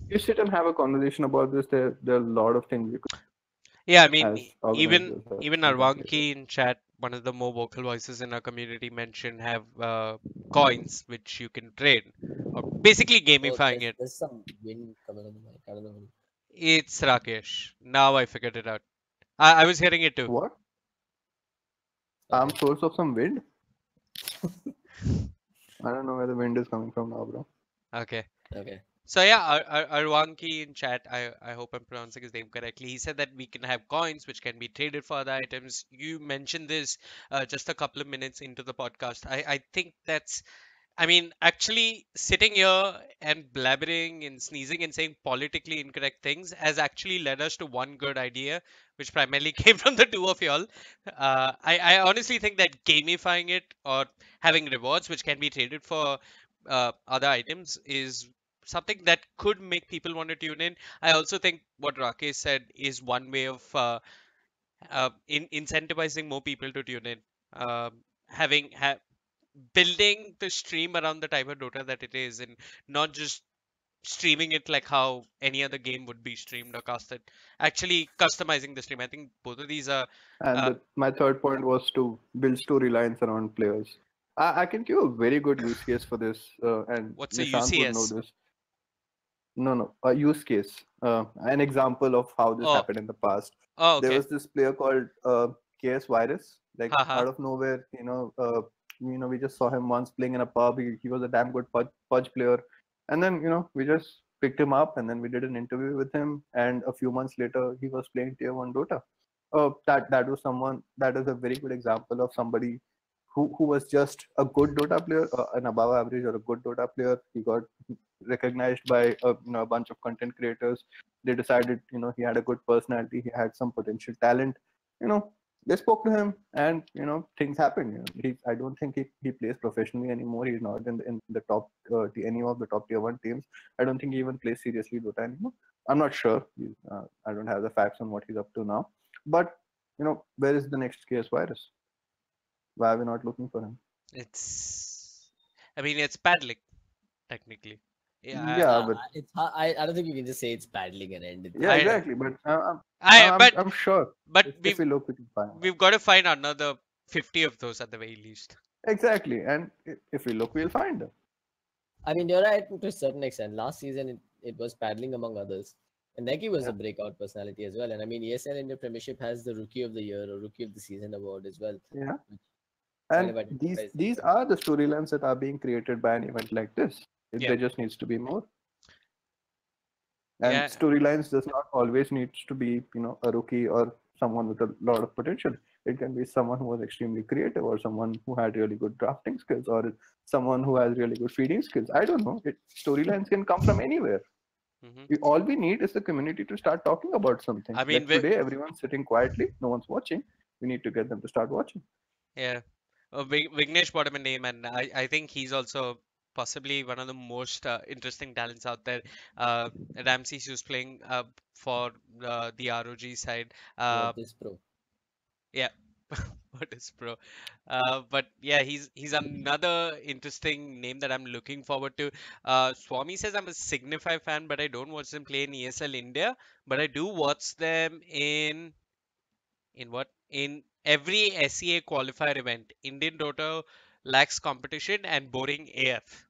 you sit and have a conversation about this. There are a lot of things you could Yeah, I mean, as organizers as even content creators. Arwanki in chat, one of the more vocal voices in our community, mentioned have coins which you can trade, or basically Oh, gamifying it. there's some wind coming on the mic. I don't know. It's Rakesh. Now I figured it out. I was hearing it too. What? I'm Okay. source of some wind. I don't know where the wind is coming from now, bro. Okay. Okay. So yeah, Arwanki in chat, I hope I'm pronouncing his name correctly. He said that we can have coins which can be traded for other items. You mentioned this just a couple of minutes into the podcast. I think that's I mean, actually, sitting here and blabbering and sneezing and saying politically incorrect things has actually led us to one good idea, which primarily came from the two of y'all. I honestly think that gamifying it or having rewards which can be traded for other items is something that could make people want to tune in. I also think what Rakesh said is one way of incentivizing more people to tune in. Having building the stream around the type of Dota that it is, and not just streaming it like how any other game would be streamed or casted. Actually, customizing the stream. I think both of these are. And Uh, my third point was to build storylines around players. I can give a very good use case for this, and what's a Nishant would know UCS? this. No, no, a use case, an example of how this Oh, happened in the past. oh, There okay. was this player called KS Virus. Like Haha. out of nowhere, we just saw him once playing in a pub. He was a damn good pudge player, and then we just picked him up, and then we did an interview with him. And a few months later, he was playing Tier One Dota. That was someone that is a very good example of somebody who was just a good Dota player, an above average or a good Dota player. He got recognized by a bunch of content creators. They decided he had a good personality, he had some potential talent. you know they spoke to him, and things happened. I don't think he plays professionally anymore. He's not in the top any of the top tier 1 teams. I don't think he even plays seriously Dota anymore. I'm not sure. I don't have the facts on what he's up to now. But where is the next case virus? Why are we not looking for him? It's. I mean, it's paddling technically. Yeah, but I don't think you can just say it's paddling and end it yeah, there. I, exactly. But I, I'm sure but if we look, we can find out. we've got to find another 50 of those at the very least. Exactly, and if we look, we'll find them. I mean, you're right to a certain extent. Last season, it was paddling among others. And Neki was Yeah. a breakout personality as well. And I mean, ESL India Premiership has the Rookie of the Year or Rookie of the Season award as well, Yeah, which kind and of these identifies these them. are the storylines that are being created by an event like this. Yeah. There just needs to be more. And Yeah. storylines does not always needs to be a rookie or someone with a lot of potential. It can be someone who was extremely creative, or someone who had really good drafting skills, or someone who has really good feeding skills. I don't know. Storylines can come from anywhere. Hmm. All we need is the community to start talking about something. I mean, Like today, everyone's sitting quietly, no one's watching. We need to get them to start watching. yeah. Vignesh brought him a name, and I think he's also possibly one of the most interesting talents out there. Ramses, who's playing for the ROG side. What is pro? Yeah, what is pro? But yeah, he's another interesting name that I'm looking forward to. Swami says I'm a Signify fan, but I don't watch them play in ESL India, but I do watch them in what? In every SEA qualifier event. Indian Dota lacks competition and boring AF.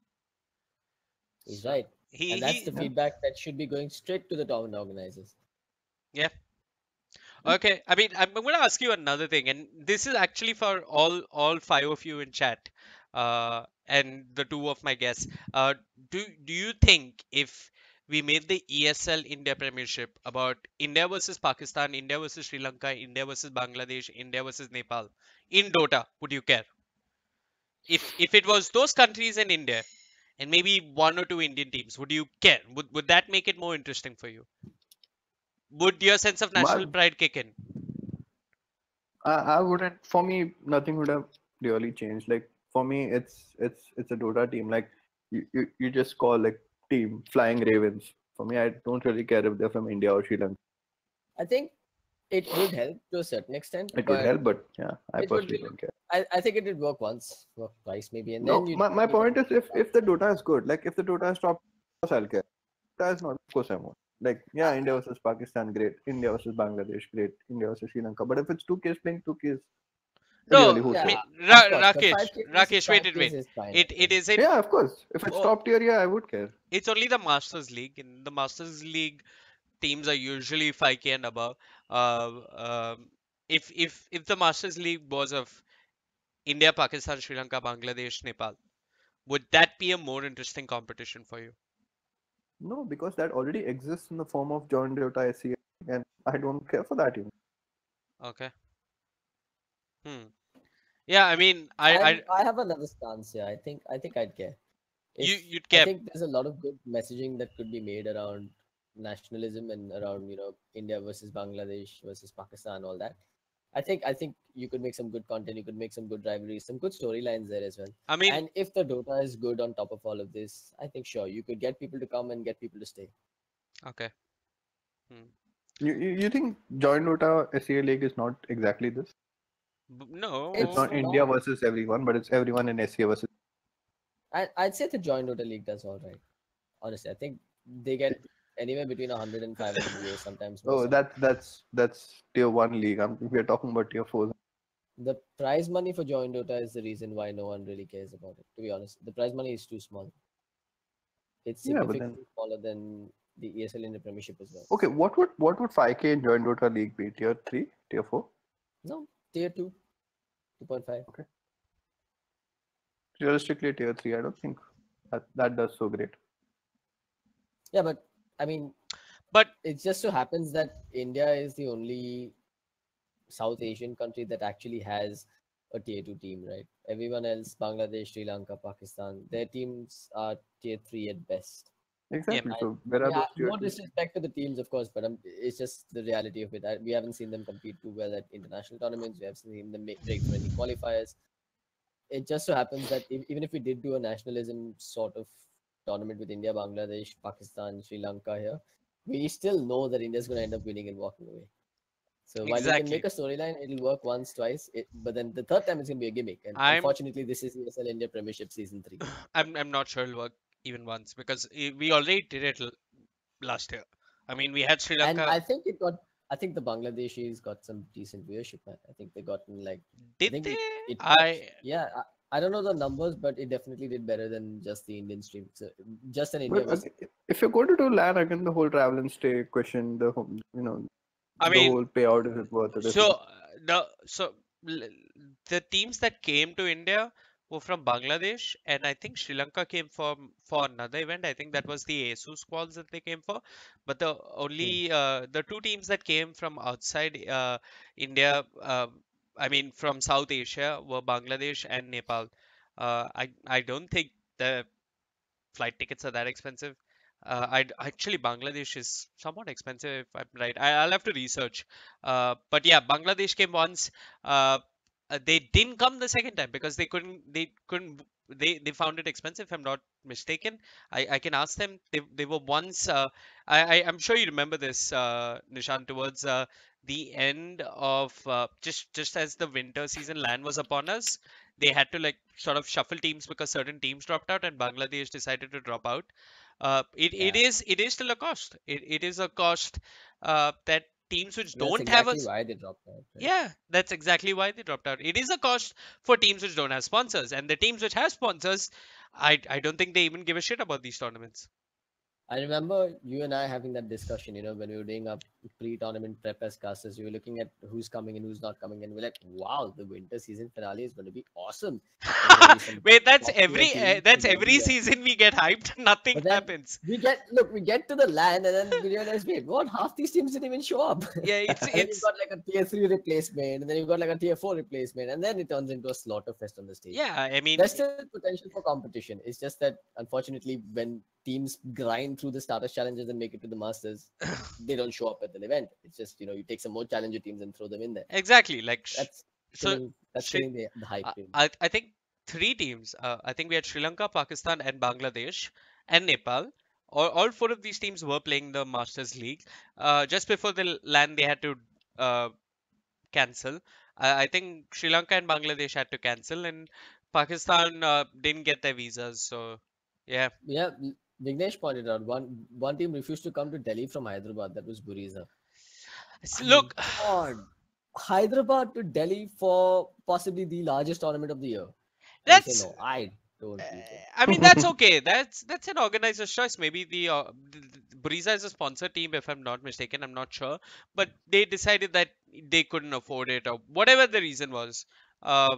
He's So right. And that's the he Yeah. feedback that should be going straight to the tournament organizers. yeah. Yeah. Okay. I mean, I'm going to ask you another thing, and this is actually for all five of you in chat, and the two of my guests. Do you think if we made the ESL India Premiership about India versus Pakistan, India versus Sri Lanka, India versus Bangladesh, India versus Nepal in Dota, would you care? If it was those countries and India and maybe one or two Indian teams, would you care? Would that make it more interesting for you? Would your sense of My, national pride kick in? I wouldn't. For me, nothing would have really changed. Like for me, it's a Dota team. Like you just call like team Flying Ravens. For me, I don't really care if they're from India or Sri Lanka. I think it would help to a certain extent, It would but help, but yeah, I it would personally be. don't care. I think it would work once, work twice maybe, and then No, you my need to. point is if the Dota is good, like if the Dota is top, of course I'll care. Dota is not, of course I won't. Like yeah, India versus Pakistan, great. India versus Bangladesh, great. India versus Sri Lanka. But if it's 2Ks playing 2Ks, really, No, who I Yeah, cares? mean, of course. But Rakesh, 5K versus Rakesh, wait, wait, 5K wait. is fine, I It think. isn't. Yeah, of course. If it's Oh, top tier, yeah, I would care. it's only the Masters League. In the Masters League, teams are usually 5K and above. Uh, um, if the Masters League was of India, Pakistan, Sri Lanka, Bangladesh, Nepal, would that be a more interesting competition for you? No, because that already exists in the form of joint Dota SEA, and I don't care for that even. Okay. Hmm. Yeah, I mean, I have another stance here. I think I'd care. you'd I care. think there's a lot of good messaging that could be made around nationalism and around India versus Bangladesh versus Pakistan, all that. I think you could make some good content. You could make some good rivalries, some good storylines there as well. I mean, And if the Dota is good on top of all of this, I think sure you could get people to come and get people to stay. okay. Hmm. You think joint Dota SEA League is not exactly this? It's It's No. not India not. versus everyone, but it's everyone in SEA versus. I'd say the Joint Dota League does all right. Honestly, I think they get anywhere between 100 and 500 viewers, sometimes more. Oh, that's tier one league. We're talking about tier four. The prize money for Joint Dota is the reason why no one really cares about it. To be honest, the prize money is too small. It's Yeah, but then significantly smaller than the ESL in the Premiership as well. okay, what would 5K in joint Dota league be? Tier three, tier four? No, tier 2, 2.5. Okay, realistically tier three. I don't think that does so great. Yeah, but I mean, But it just so happens that India is the only South Asian country that actually has a tier 2 team, right? Everyone else, Bangladesh, Sri Lanka, Pakistan, their teams are tier 3 at best. yeah, Exactly. And So where are yeah, those tier no two? disrespect to the teams, of course, but it's just the reality of it. We haven't seen them compete too well at international tournaments. We haven't seen them break through any qualifiers. It just so happens that even if we did do a nationalism sort of tournament with India, Bangladesh, Pakistan, Sri Lanka here, we still know that India's going to end up winning and walking away. So while you can exactly. make a storyline, it'll work once, twice, but then the third time it's going to be a gimmick. And I'm unfortunately, this is ESL India Premiership Season 3. I'm not sure it'll work even once because we already did it last year. I mean, we had Sri And Lanka. I think the Bangladeshis got some decent viewership, man. I think they gotten like, I Did think they? it touched, I yeah, I don't know the numbers, but it definitely did better than just the Indian stream. So just an India But was, if you're going to do LAN again, the whole travel and stay question, I the whole mean, payout, is it worth it? Is so it? l- the teams that came to India were from Bangladesh, and I think Sri Lanka came for another event. I think that was the ASU squads that they came for. But hmm, the two teams that came from outside India, I mean from South Asia, were Bangladesh and Nepal. I don't think the flight tickets are that expensive. Actually Bangladesh is somewhat expensive if I'm right. I'll have to research. But yeah, Bangladesh came once. Uh, they didn't come the second time because they found it expensive if I'm not mistaken. I can ask them. They were once. I'm sure you remember this, Nishan, towards the end of just as the winter season land was upon us, they had to like sort of shuffle teams because certain teams dropped out and Bangladesh decided to drop out. yeah. It is still a cost. It is a cost that teams which That's don't have exactly us. why they dropped out, right? Yeah, that's exactly why they dropped out. It is a cost for teams which don't have sponsors, and the teams which have sponsors, I don't think they even give a shit about these tournaments. I remember you and I having that discussion, when we were doing up pre-tournament prep as casters. We were looking at who's coming and who's not coming, and we're like, wow, the winter season finale is going to be awesome. There's going to be some Wait, top tier teams. that's There's going to be every season we get hyped. Nothing but then happens. we get to the land, and then we realize, wait, what? Half these teams didn't even show up. Yeah, it's And then you've it's got like a tier 3 replacement, and then you've got like a tier 4 replacement, and then it turns into a slaughter fest on the stage. yeah. I mean, There's still potential for competition. It's just that unfortunately, when teams grind through the starters challenges and make it to the masters, they don't show up at the event. It's just you take some more challenger teams and throw them in there. exactly. Like That's so. killing the hype. Really. I think three teams. I think we had Sri Lanka, Pakistan, and Bangladesh, and Nepal. All four of these teams were playing the Masters League. Just before the LAN, they had to uh, cancel. I think Sri Lanka and Bangladesh had to cancel, and Pakistan didn't get their visas. So, yeah. Yeah, Vignesh pointed out one team refused to come to Delhi from Hyderabad. That was Buriza. I mean, Look, God, Hyderabad to Delhi for possibly the largest tournament of the year. And you that's. say no, I don't do so. I mean, that's okay. That's an organizer's choice. Maybe the Buriza is a sponsor team, if I'm not mistaken. I'm not sure, but they decided that they couldn't afford it, or whatever the reason was. Uh,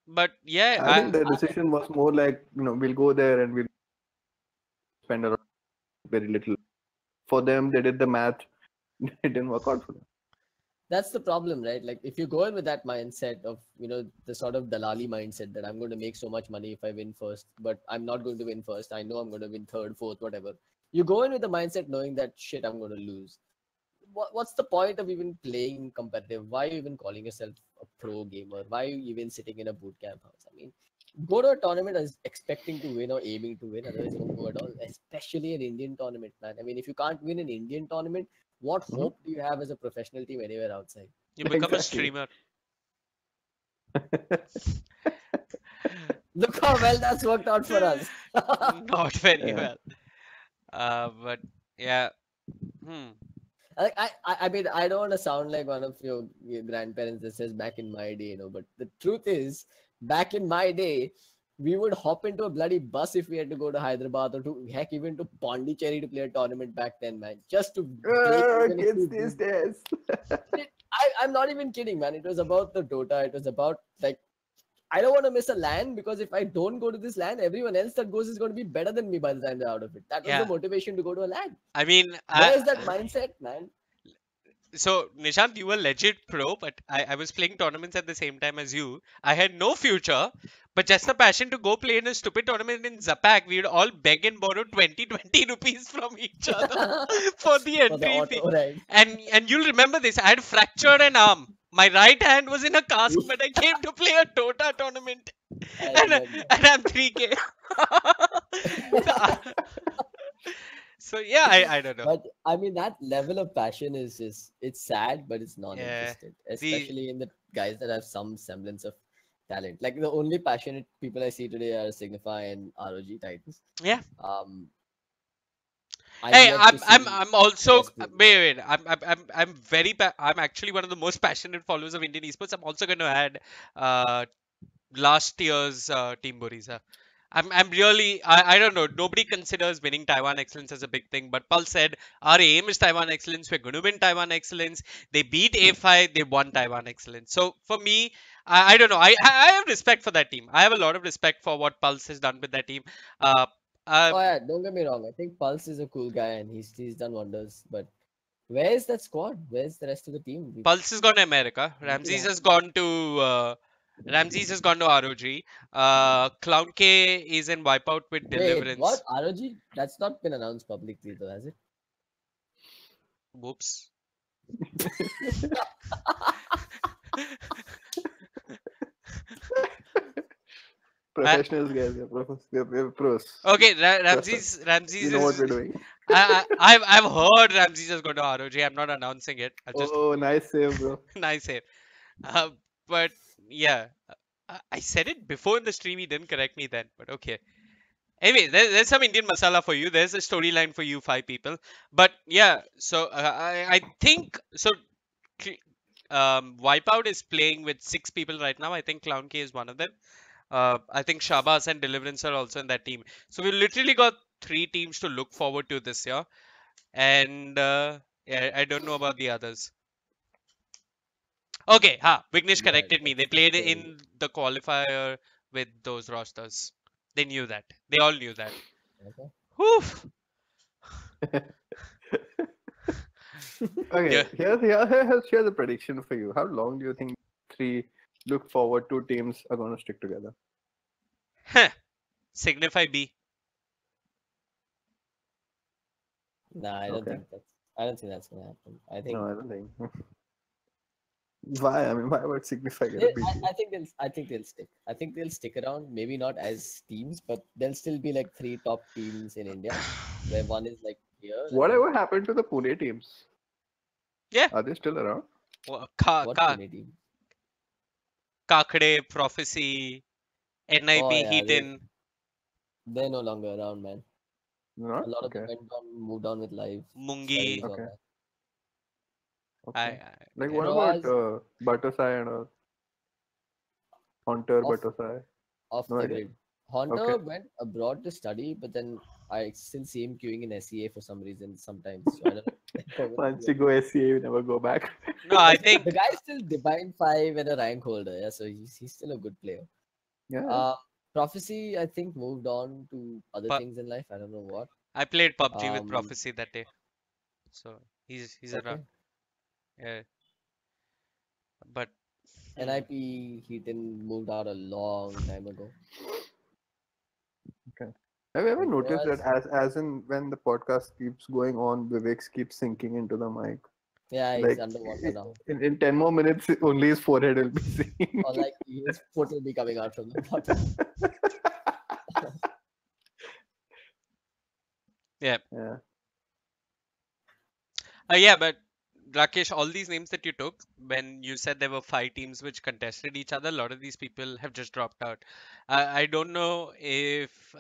but yeah, I think the decision was more like, we'll go there and we'll spend around very little. For them, they did the math. It didn't work out for them. That's the problem, right? Like if you go in with that mindset of the sort of Dalali mindset that I'm going to make so much money if I win first, but I'm not going to win first. I know I'm going to win third, fourth, whatever. You go in with the mindset knowing that shit, I'm going to lose. What's the point of even playing competitive? Why are you even calling yourself a pro gamer? Why are you even sitting in a boot camp house? I mean, go to a tournament as expecting to win or aiming to win. Otherwise, don't go at all. Especially an Indian tournament, man. I mean, if you can't win an Indian tournament, what hope do you have as a professional team anywhere outside? you become a Exactly. streamer. Look how well that's worked out for us. Not very Yeah. well. But yeah. Hmm. I mean, I don't want to sound like one of your grandparents that says back in my day, but the truth is, back in my day, we would hop into a bloody bus if we had to go to Hyderabad or to heck even to Pondicherry to play a tournament back then, man. Just to break even if Kids we these lose. days. I'm not even kidding, man. It was about the Dota. It was about like I don't want to miss a LAN because if I don't go to this LAN, everyone else that goes is going to be better than me by the time they're out of it. That was Yeah. the motivation to go to a LAN. I mean, Where's that mindset, man? so Nishant, you were legit pro, but I was playing tournaments at the same time as you. I had no future, but just the passion to go play in a stupid tournament in Zapak. We would all beg and borrow 20 rupees from each other for the For the entry fee. auto ride. And you'll remember this. I had fractured an arm. My right hand was in a cast, but I came to play a Dota tournament, I and remember. I'm 3K. So yeah, I don't know. But I mean, that level of passion is just, it's sad, but it's Yeah. non-existent, especially in the guys that have some semblance of talent. Like the only passionate people I see today are Signify and ROG Titans. Yeah. I've Hey, yet to I'm also West Blue. wait. I'm actually one of the most passionate followers of Indian esports. I'm also going to add last year's Team Boriza. I'm really I don't know. Nobody considers winning Taiwan Excellence as a big thing, but Pulse said our aim is Taiwan Excellence. We're going to win Taiwan Excellence. They beat A5. They won Taiwan Excellence. So for me, I don't know. I have respect for that team. I have a lot of respect for what Pulse has done with that team. Uh, Oh yeah, don't get me wrong. I think Pulse is a cool guy and he's done wonders. But where is that squad? Where's the rest of the team? Pulse has gone to America. Ramses has gone to ROG. Clown K is in Wipeout with Wait, Deliverance. what? ROG? That's not been announced publicly though, has it? Whoops. Professionals, guys. We're pros. Okay, Ramses Ramses know what is. we're doing. I've heard Ramses has gone to ROG. I'm not announcing it. I'll just Oh, nice save, bro. nice save. But yeah, I said it before in the stream. He didn't correct me then. But okay. Anyway, there's some Indian masala for you. There's a storyline for you, 5 people. But yeah, so I think so. Wipeout is playing with 6 people right now. I think Clown K is one of them. I think Shabas and Deliverance are also in that team. So we literally got 3 teams to look forward to this year. And Yeah, I don't know about the others. Okay, Vignesh Yeah, corrected me. They that's played scary. in the qualifier with those rosters. They knew that. They all knew that. Okay. Whew. Okay, Yeah. here's a prediction for you. How long do you think three look forward to teams are going to stick together? Heh. Signify B. Nah, Okay. I don't think that's gonna happen. I think No, I don't think. Why? I mean, why would Signify get a big deal? I think they'll stick. I think they'll stick around. Maybe not as teams, but there'll still be like three top teams in India, where one is like here and then Whatever happened to the Pune teams? Yeah. Are they still around? what Pune team? Kakade, Prophecy, Oh NIP, yeah, Heaton, they're no longer around, man. Not? A lot of them Okay. went on, moved on with life, Mungi. studies, all Okay. that. Okay. Like, Yeah. what about Provaz Buttersai and Hunter off Buttersai? off No the idea. grid. Hunter Okay. went abroad to study, but then I still see him queuing in SEA for some reason sometimes. So I don't know Once permanently. you go SCA, you never go back. No, I The think guy's still Divine 5 and a rank holder, yeah, so he's still a good player. Yeah. Uh, Prophecy, I think, moved on to other pu- things in life. I don't know what. I played PUBG with Um, Prophecy that day, so he's around. okay. Yeah, but hmm. NIP, he didn't moved out a long time ago. Okay. Have you ever And noticed that Provaz, as in when the podcast keeps going on, Vivek keeps sinking into the mic? yeah, he's Like underwater now. in 10 more minutes, only his forehead will be seen. Or like his foot will be coming out from the bottom. Yeah, Yeah. yeah, but Rakesh, all these names that you took, when you said there were 5 teams which contested each other, a lot of these people have just dropped out. I don't know if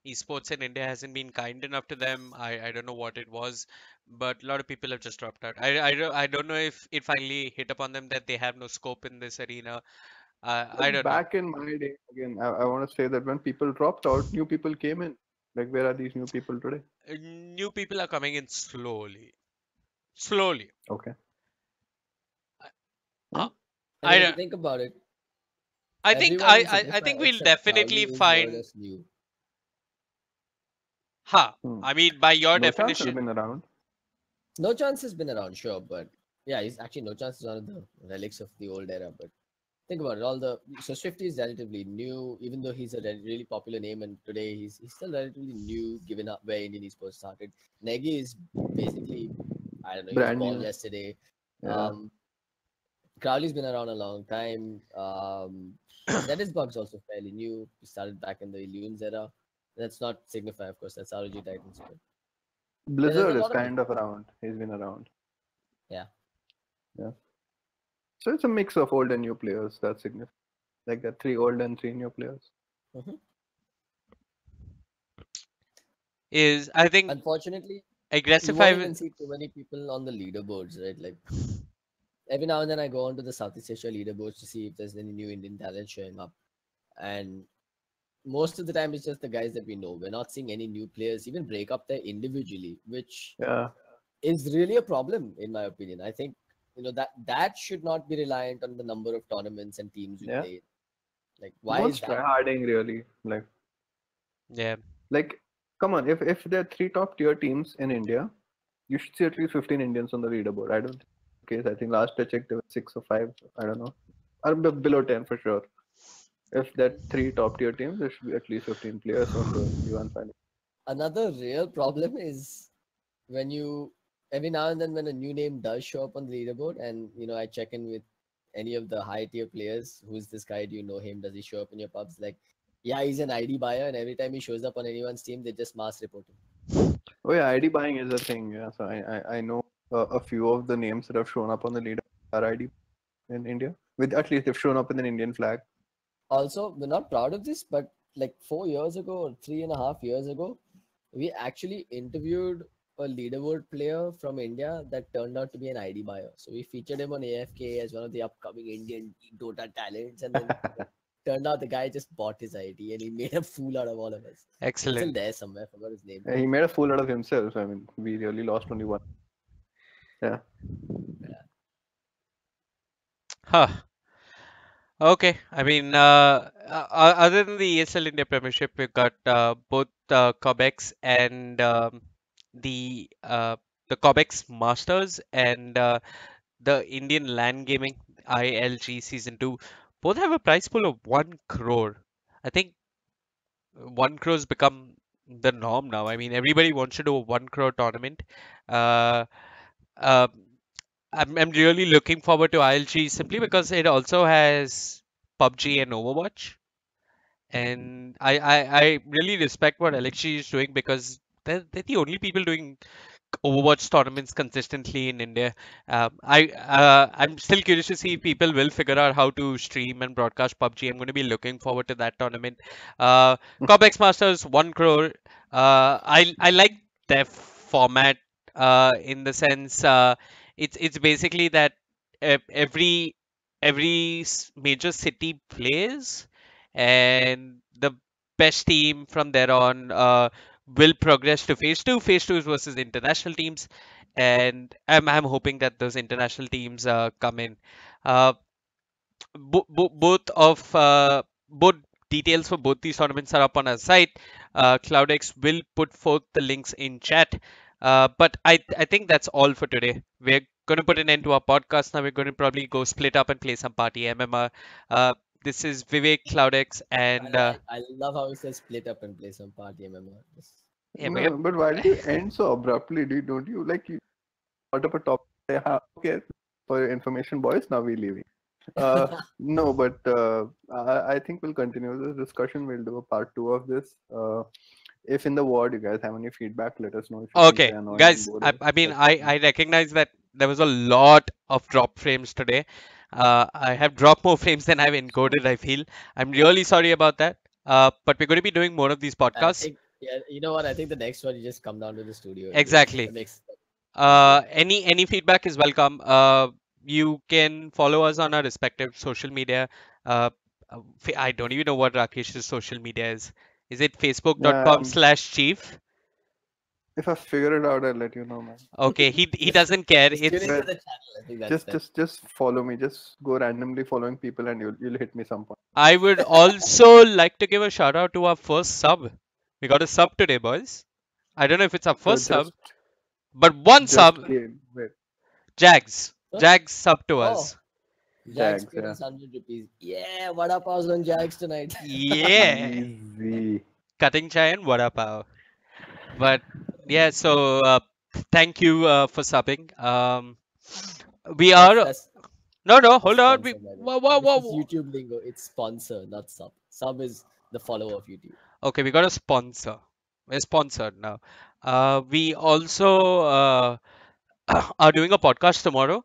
esports in India hasn't been kind enough to them. I don't know what it was, but a lot of people have just dropped out. I don't know if it finally hit upon them that they have no scope in this arena. I don't know. Back in my day, again, I want to say that when people dropped out, new people came in. Like, where are these new people today? New people are coming in slowly, slowly. Okay. Uh, Yeah. I I mean, if you don't- think about it, I think everyone in I Signify think we'll except definitely Crowley is word find. as new. Hmm. I mean, by your No chance has definition, been around. No Chance has been around, sure, but yeah, he's actually No Chance is one of the relics of the old era. But think about it, so Swifty is relatively new, even though he's a really popular name, and today he's still relatively new, given up where Indian esports started. Negi is basically, I don't know, he was Brand born new. yesterday. Yeah. Crowley's been around a long time. Bugs also fairly new. He started back in the Illusions era. That's not Signify, of course. That's ROG Titans. But yeah, there's a Blizzard is lot of kind of around. He's been around. yeah. Yeah. So it's a mix of old and new players. That's significant. Like the 3 old and 3 new players. Mhm. is I think Unfortunately, you aggressive. won't even see too many people on the leaderboards, right? Like every now and then I go onto the Southeast Asia leaderboards to see if there's any new Indian talent showing up. And most of the time it's just the guys that we know. We're not seeing any new players even break up there individually, which Yeah. is really a problem in my opinion. I think that should not be reliant on the number of tournaments and teams you Yeah. play. Like No why one's is that? tryharding really. Yeah, Like, come on. If there are 3 top tier teams in India, you should see at least 15 Indians on the leaderboard. I don't think that's the case. I think last I checked there were 6 or 5. I don't know. Or below 10 for sure. If that 3 top tier teams, there should be at least 15 players on the G1 final. Another real problem is when you every now and then when a new name does show up on the leaderboard and I check in with any of the high tier players, who's this guy, do you know him, does he show up in your pubs? Like, yeah, he's an ID buyer, and every time he shows up on anyone's team they just mass report him. Oh yeah, ID buying is a thing. Yeah, so I know a few of the names that have shown up on the leader are ID in India. With at least they've shown up in an Indian flag. Also, we're not proud of this, but like 4 years ago or 3.5 years ago, we actually interviewed a leaderboard player from India that turned out to be an ID buyer. So we featured him on AFK as one of the upcoming Indian Dota talents, and then turned out the guy just bought his ID and he made a fool out of all of us. He's still Excellent. there somewhere. I forgot his name. He made a fool out of himself. I mean, we really lost only one. Yeah. Huh. Okay. I mean, other than the ESL India Premiership, we've got both ClouDx and the ClouDx Masters and the Indian Land Gaming ILG Season 2. Both have a prize pool of 1 crore. I think 1 crore has become the norm now. I mean, everybody wants to do a 1 crore tournament. Uh, uh, I'm really looking forward to ILG simply because it also has PUBG and Overwatch. And I really respect what LXG is doing because they're the only people doing Overwatch tournaments consistently in India. I'm still curious to see if people will figure out how to stream and broadcast PUBG. I'm going to be looking forward to that tournament. COBX Masters 1 crore. I like their format in the sense it's basically that every major city plays, and the best team from there on will progress to phase two. Phase two is versus international teams, and I'm hoping that those international teams come in. Uh, both details for both these tournaments are up on our site. CloudX will put forth the links in chat. But I think that's all for today. We're going to put an end to our podcast now. We're going to probably go split up and play some party MMR. This is Vivek, CloudX, and I love how he says split up and play some party MMR. yeah, No, but why did you end so abruptly? Don't you like you brought up a topic? Say, okay, for your information, boys. Now we're leaving. No, but I think we'll continue this discussion. We'll do a part 2 of this. If in the ward you guys have any feedback, let us know. If you think okay, we're annoying and guys. boring, I mean, that's I recognize that there was a lot of drop frames today. I have dropped more frames than I've encoded, I feel. I'm really sorry about that. But we're going to be doing more of these I podcasts. think, yeah, you know what? I think the next one you just come down to the studio. And do it. Exactly. That makes Any feedback is welcome. You can follow us on our respective social media. Uh, I don't even know what Rakesh's social media is. Is it yeah. facebook.com/chief? If I figure it out, I'll let you know, man. Okay, he Just- doesn't care. Just tune It's into the channel. I think that's Just, that. just follow me. Just go randomly following people, and you'll hit me some point. I would also like to give a shout out to our first sub. We got a sub today, boys. I don't know if it's our So first sub, but one just sub, wait, Jags. Huh? Jags sub to Oh, us. Jags Jags, paid yeah. us 100 rupees. Yeah, vada pav's on Jags tonight. Yeah. Easy. Cutting chai and vada pav. But yeah, so thank you for subbing. We are That's no, that's hold on. sponsor, by the way. Whoa, whoa, This whoa, is whoa. YouTube lingo. It's sponsor, not sub. Sub is the follower of YouTube. Okay, we got a sponsor. We're sponsored now. We also are doing a podcast tomorrow.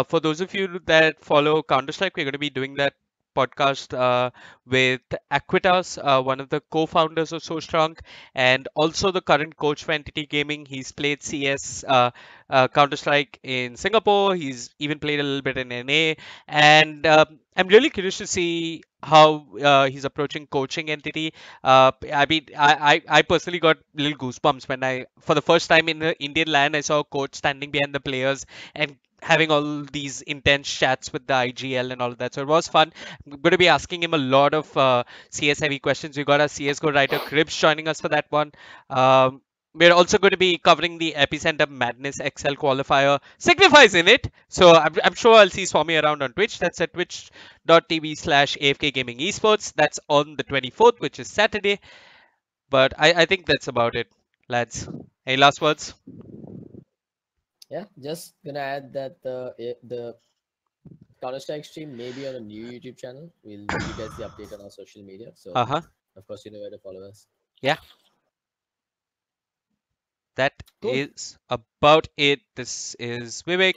For those of you that follow Counter Strike, we're going to be doing that podcast with Aquitas, one of the co-founders of So Strong, and also the current coach for Entity Gaming. He's played CS, Counter Strike in Singapore. He's even played a little bit in NA, and I'm really curious to see how he's approaching coaching Entity. I mean, I personally got little goosebumps when for the first time in the Indian land, I saw a coach standing behind the players and having all these intense chats with the IGL and all of that. So it was fun. I'm going to be asking him a lot of CS heavy questions. We got our CSGO writer Cribs joining us for that one. We're also going to be covering the Epicenter Madness XL qualifier. Signifies in it. So I'm sure I'll see Swami around on Twitch. That's at twitch.tv/AFK Gaming Esports. That's on the 24th, which is Saturday. But I think that's about it, lads. Any last words? Yeah, just gonna add that the Counter Strike stream may be on a new YouTube channel. We'll give you guys the update on our social media. So Uh-huh. of course you know where to follow us. Yeah. That Cool. is about it. This is Vivek.